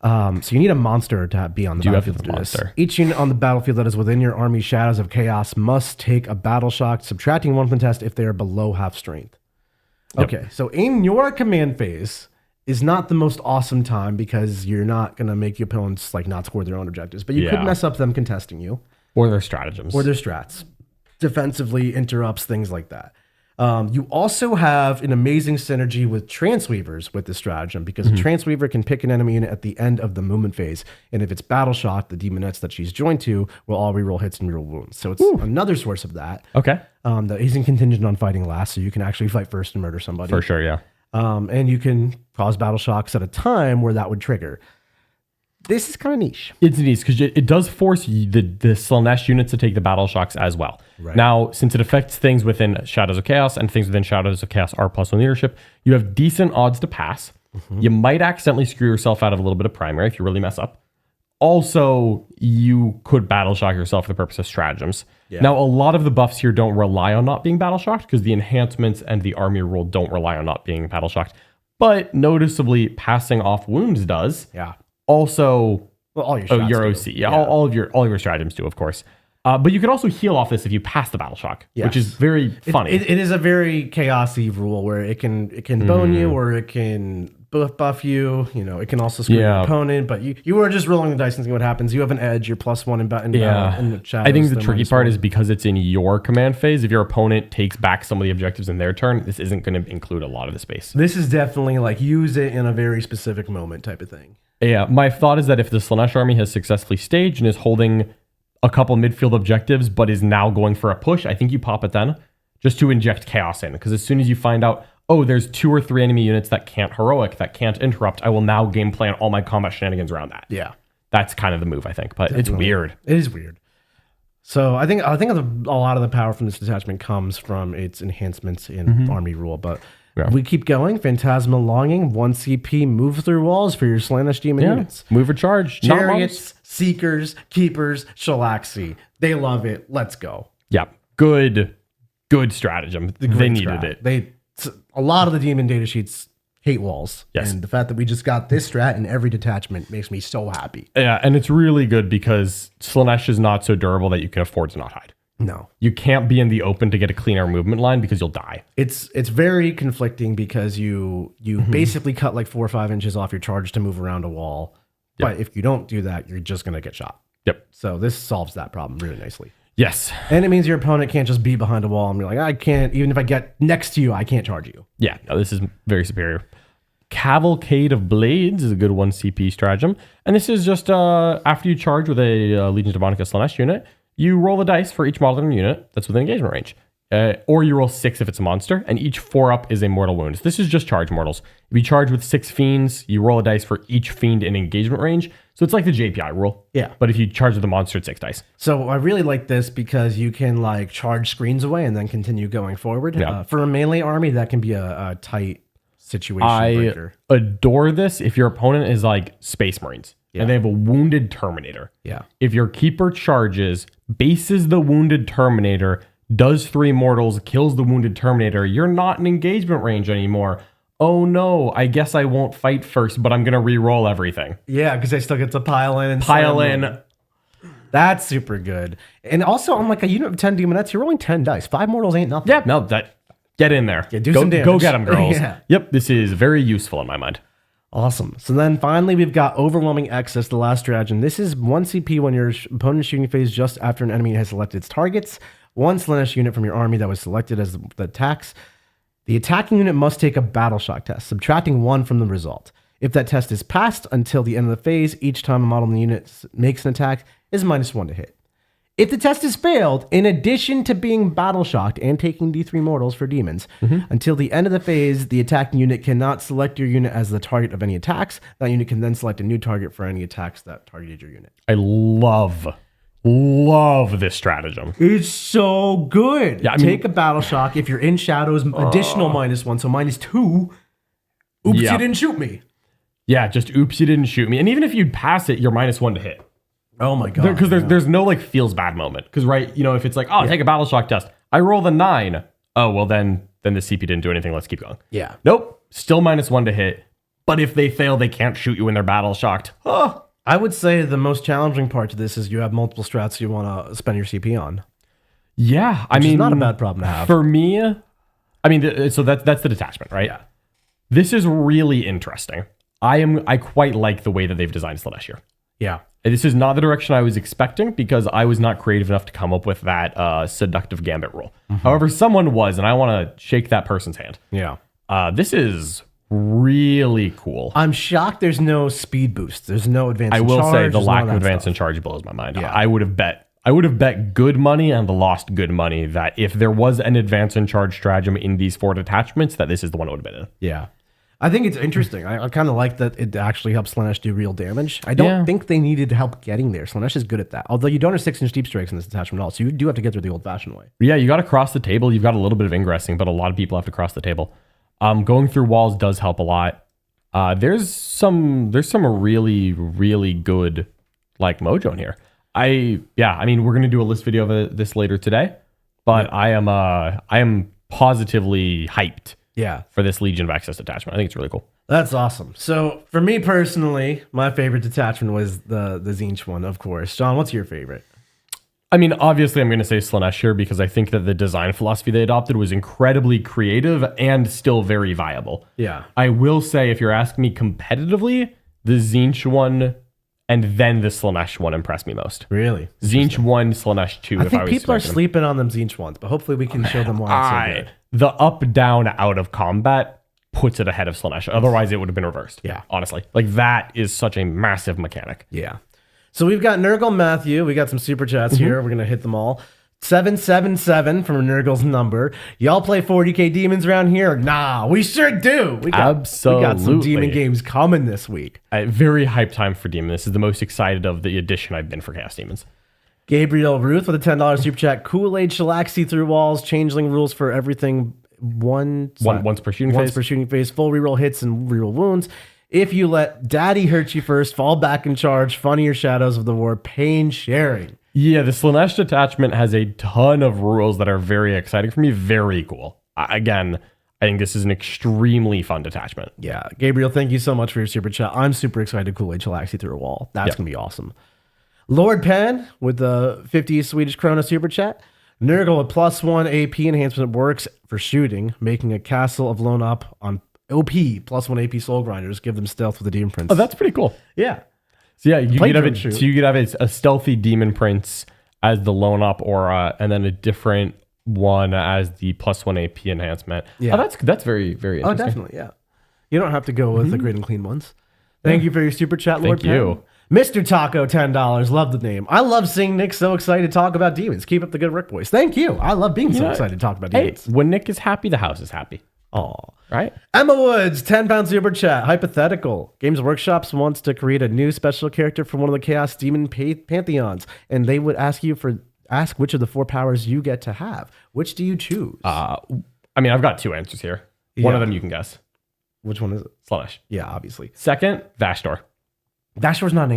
So you need a monster to be on the battlefield to do this. Each unit on the battlefield that is within your army Shadows of Chaos must take a battle shock, subtracting 1 from the test if they are below half strength. Yep. Okay, so in your command phase is not the most awesome time because you're not going to make your opponents like not score their own objectives, but you could mess up them contesting you. Or their stratagems. Or their strats. Defensively interrupts, things like that. You also have an amazing synergy with Transweavers with this stratagem because a Transweaver can pick an enemy unit at the end of the movement phase. And if it's battle shocked, the demonettes that she's joined to will all reroll hits and reroll wounds. So it's another source of that. Okay. That isn't contingent on fighting last, so you can actually fight first and murder somebody. For sure, yeah. And you can cause battle shocks at a time where that would trigger. This is kind of niche. It's niche because it does force the Slaanesh units to take the battle shocks as well. Right. Now, since it affects things within Shadows of Chaos and things within Shadows of Chaos are +1 leadership, you have decent odds to pass. You might accidentally screw yourself out of a little bit of primary if you really mess up. Also, you could battle shock yourself for the purpose of stratagems. Yeah. Now, a lot of the buffs here don't rely on not being battle shocked because the enhancements and the army rule don't rely on not being battle shocked. But noticeably, passing off wounds does. Yeah. Also, all your OC. Yeah. All of your stratagems do, of course. But you could also heal off this if you pass the battle shock, which is very funny. It is a very chaosy rule where it can bone you or it can buff you. You know, it can also screw your opponent. But you are just rolling the dice and seeing what happens. You have an edge. You're +1 in the shadows. I think the tricky part is because it's in your command phase. If your opponent takes back some of the objectives in their turn, this isn't going to include a lot of the space. This is definitely like use it in a very specific moment type of thing. Yeah, my thought is that if the Slaanesh army has successfully staged and is holding a couple midfield objectives, but is now going for a push, I think you pop it then, just to inject chaos in. Because as soon as you find out, oh, there's 2 or 3 enemy units that can't heroic, that can't interrupt, I will now game plan all my combat shenanigans around that. Yeah, that's kind of the move, I think. But It's weird. It is weird. So I think a lot of the power from this detachment comes from its enhancements in army rule, but. Yeah. We keep going. Phantasmal Longing, 1 CP, move through walls for your Slaanesh demon units. Move or charge. Chariots, Seekers, Keepers, Shalaxi. They love it. Let's go. Yeah. Good stratagem. They needed it. A lot of the demon data sheets hate walls. Yes. And the fact that we just got this strat in every detachment makes me so happy. Yeah, and it's really good because Slaanesh is not so durable that you can afford to not hide. No. You can't be in the open to get a cleaner movement line because you'll die. It's very conflicting because you basically cut like 4 or 5 inches off your charge to move around a wall. Yep. But if you don't do that, you're just going to get shot. Yep. So this solves that problem really nicely. Yes. And it means your opponent can't just be behind a wall and be like, I can't, even if I get next to you, I can't charge you. Yeah. No, this is very superior. Cavalcade of Blades is a good 1 CP stratagem. And this is just after you charge with a Legion Demonica Slaanesh unit, you roll a dice for each model unit that's within engagement range. Or you roll 6 if it's a monster, and each 4-up is a mortal wound. This is just charge mortals. If you charge with 6 fiends, you roll a dice for each fiend in engagement range. So it's like the JPI rule. Yeah. But if you charge with a monster, it's 6 dice. So I really like this because you can like charge screens away and then continue going forward. Yeah. For a melee army, that can be a tight situation I breaker. adore this if your opponent is like Space Marines and they have a wounded Terminator. Yeah. If your keeper charges, bases the wounded Terminator, does 3 mortals, kills the wounded Terminator, you're not in engagement range anymore. Oh no, I guess I won't fight first, but I'm going to re-roll everything. Yeah, because they still get to pile in. And Pile slam in. them. That's super good. And also, on like a unit of 10 Demonettes, you're rolling 10 dice. 5 mortals ain't nothing. Yeah, no, get in there. Yeah, do go, some damage. Go get them, girls. Yeah. Yep, this is very useful in my mind. Awesome. So then finally, we've got Overwhelming Excess, the last stratagem. This is 1 CP when your opponent's shooting phase just after an enemy has selected its targets. 1 Slaanesh unit from your army that was selected as the attacks. The attacking unit must take a battle shock test, subtracting 1 from the result. If that test is passed until the end of the phase, each time a model in the unit makes an attack is -1 to hit. If the test is failed, in addition to being battle shocked and taking D3 mortals for demons, until the end of the phase, the attacking unit cannot select your unit as the target of any attacks. That unit can then select a new target for any attacks that targeted your unit. I love this stratagem. It's so good. Yeah, I mean- Take a battle shock. If you're in shadows, additional -1, so -2. Oops, Yeah. you didn't shoot me. Yeah, just oops, you didn't shoot me. And even if you pass it, you're -1 to hit. Oh my god. Because there's no like feels bad moment. Because right, you know, if it's like, oh, take a battle shock test. I roll the 9. Oh, well then the CP didn't do anything. Let's keep going. Yeah. Nope. Still -1 to hit. But if they fail, they can't shoot you when they're battle shocked. Oh. I would say the most challenging part to this is you have multiple strats you want to spend your CP on. Yeah. I Which mean, is not a bad problem to have. For me, I mean, so that's the detachment, right? Yeah. This is really interesting. I quite like the way that they've designed Slaanesh here. Yeah. This is not the direction I was expecting because I was not creative enough to come up with that seductive gambit rule. However, someone was, and I want to shake that person's hand. Yeah. This is really cool. I'm shocked there's no speed boost. There's no advance. I will charge, say the there's lack none of that advance stuff. and charge blows my mind. Yeah. I would have bet good money and lost good money that if there was an advance and charge stratagem in these 4 detachments, that this is the one it would have been in. Yeah. I think it's interesting. I kind of like that it actually helps Slaanesh do real damage. I don't think they needed help getting there. Slaanesh is good at that. Although you don't have 6-inch deep strikes in this detachment at all, so you do have to get there the old-fashioned way. Yeah, you got to cross the table. You've got a little bit of ingressing, but a lot of people have to cross the table. Going through walls does help a lot. There's some really, really good like mojo in here. I mean, we're gonna do a list video of this later today, but I am positively hyped. Yeah. For this Legion of Access detachment. I think it's really cool. That's awesome. So for me personally, my favorite detachment was the Tzeentch one, of course. John, what's your favorite? I mean, obviously I'm going to say Slaanesh here because I think that the design philosophy they adopted was incredibly creative and still very viable. Yeah. I will say, if you're asking me competitively, the Tzeentch one and then the Slaanesh one impressed me most. Really? Tzeentch 1, Slaanesh 2. I think people are sleeping on them Tzeentch ones, but hopefully we can show them why it's so good. The up, down, out of combat puts it ahead of Slaanesh. Otherwise, it would have been reversed. Yeah. Honestly. Like, that is such a massive mechanic. Yeah. So we've got Nurgle Matthew. We got some super chats here. We're going to hit them all. 777 from Nurgle's number. Y'all play 40k demons around here? Nah, we sure do. We got some demon games coming this week. Very hype time for Demon. This is the most excited of the edition I've been for Chaos Daemons. Gabriel Ruth with a $10 super chat. Kool-Aid shellac see through walls. Changeling rules for everything. Once per shooting phase. Full reroll hits and reroll wounds. If you let daddy hurt you first, fall back in charge. Funnier shadows of the war. Pain sharing. Yeah, the Slaanesh detachment has a ton of rules that are very exciting for me. Very cool. Again, I think this is an extremely fun detachment. Yeah. Gabriel, thank you so much for your super chat. I'm super excited Kool-Aid shellac see through a wall. That's going to be awesome. Lord Penn with the 50 Swedish krona super chat. Nurgle with +1 AP enhancement works for shooting, making a castle of lone up on OP +1 AP soul grinders. Give them stealth with the demon prince. Oh, that's pretty cool. Yeah. So yeah, you could have a stealthy demon prince as the lone up aura, and then a different one as the +1 AP enhancement. Yeah. Oh, that's very, very interesting. Oh, definitely, yeah. You don't have to go with the great and clean ones. Thank you for your super chat, Lord Penn. Thank you. Mr. Taco, $10. Love the name. I love seeing Nick so excited to talk about demons. Keep up the good Rick boys. Thank you. I love being so excited to talk about demons. When Nick is happy, the house is happy. Aw. Right? Emma Woods, £10 super chat. Hypothetical. Games Workshops wants to create a new special character from one of the Chaos Demon pantheons, and they would ask which of the 4 powers you get to have. Which do you choose? I mean, I've got 2 answers here. One of them you can guess. Which one is it? Slaanesh. Yeah, obviously. Second, Vashtor. Vashtor's not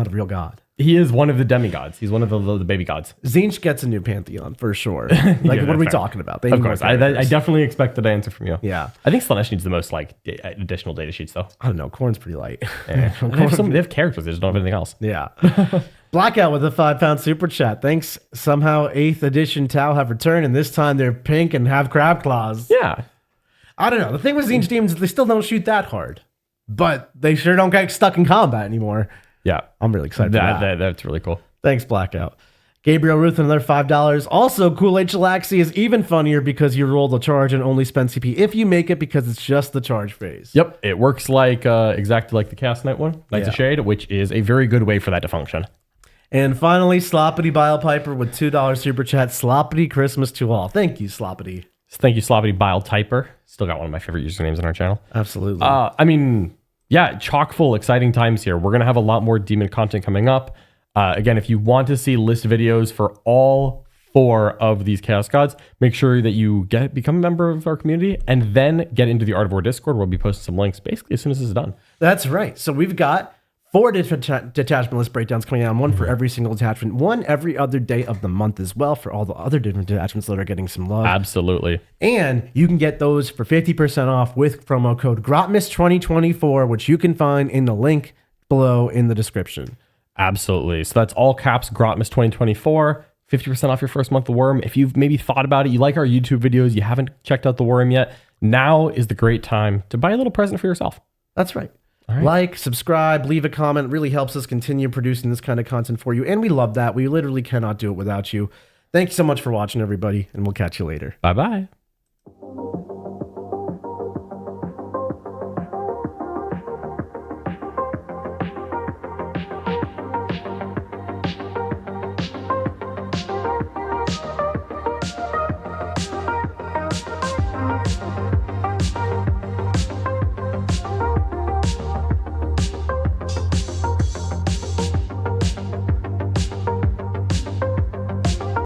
a real god. He is one of the demigods. He's one of the baby gods. Tzeentch gets a new pantheon for sure. Like, Yeah, what are we fair. talking about? They Of need more course. I characters. definitely expected an answer from you. Yeah. I think Slaanesh needs the most like additional data sheets though. I don't know. Khorne's pretty light. They have characters. They just don't have anything else. Yeah. Blackout with a £5 super chat. Thanks. Somehow 8th edition Tau have returned, and this time they're pink and have crab claws. Yeah. I don't know. The thing with Tzeentch Demons is they still don't shoot that hard, but they sure don't get stuck in combat anymore. Yeah. I'm really excited for that. That's really cool. Thanks, Blackout. Gabriel Ruth, another $5. Also, Kool-Aid Chilaxi is even funnier because you roll the charge and only spend CP if you make it because it's just the charge phase. Yep. It works like exactly like the Chaos Knight one, Knights of Yeah. Shade, which is a very good way for that to function. And finally, Sloppity Bile Piper with $2 super chat. Sloppity Christmas to all. Thank you, Sloppity. Thank you, Sloppity Bile Typer. Still got one of my favorite usernames on our channel. Absolutely. I mean, yeah, chock full, exciting times here. We're going to have a lot more demon content coming up. Again, if you want to see list videos for all 4 of these Chaos Gods, make sure that you become a member of our community and then get into the Art of War Discord. We'll be posting some links basically as soon as this is done. That's right. So we've got 4 detachment list breakdowns coming out, one for every single detachment, one every other day of the month as well for all the other different detachments that are getting some love. Absolutely. And you can get those for 50% off with promo code GROTMAS2024, which you can find in the link below in the description. Absolutely. So that's all caps Grotmas 2024. 50% off your first month of Worm. If you've maybe thought about it, you like our YouTube videos, you haven't checked out the Worm yet, now is the great time to buy a little present for yourself. That's right. right. Like, subscribe, leave a comment. It really helps us continue producing this kind of content for you. And we love that. We literally cannot do it without you. Thank you so much for watching, everybody, and we'll catch you later. Bye-bye.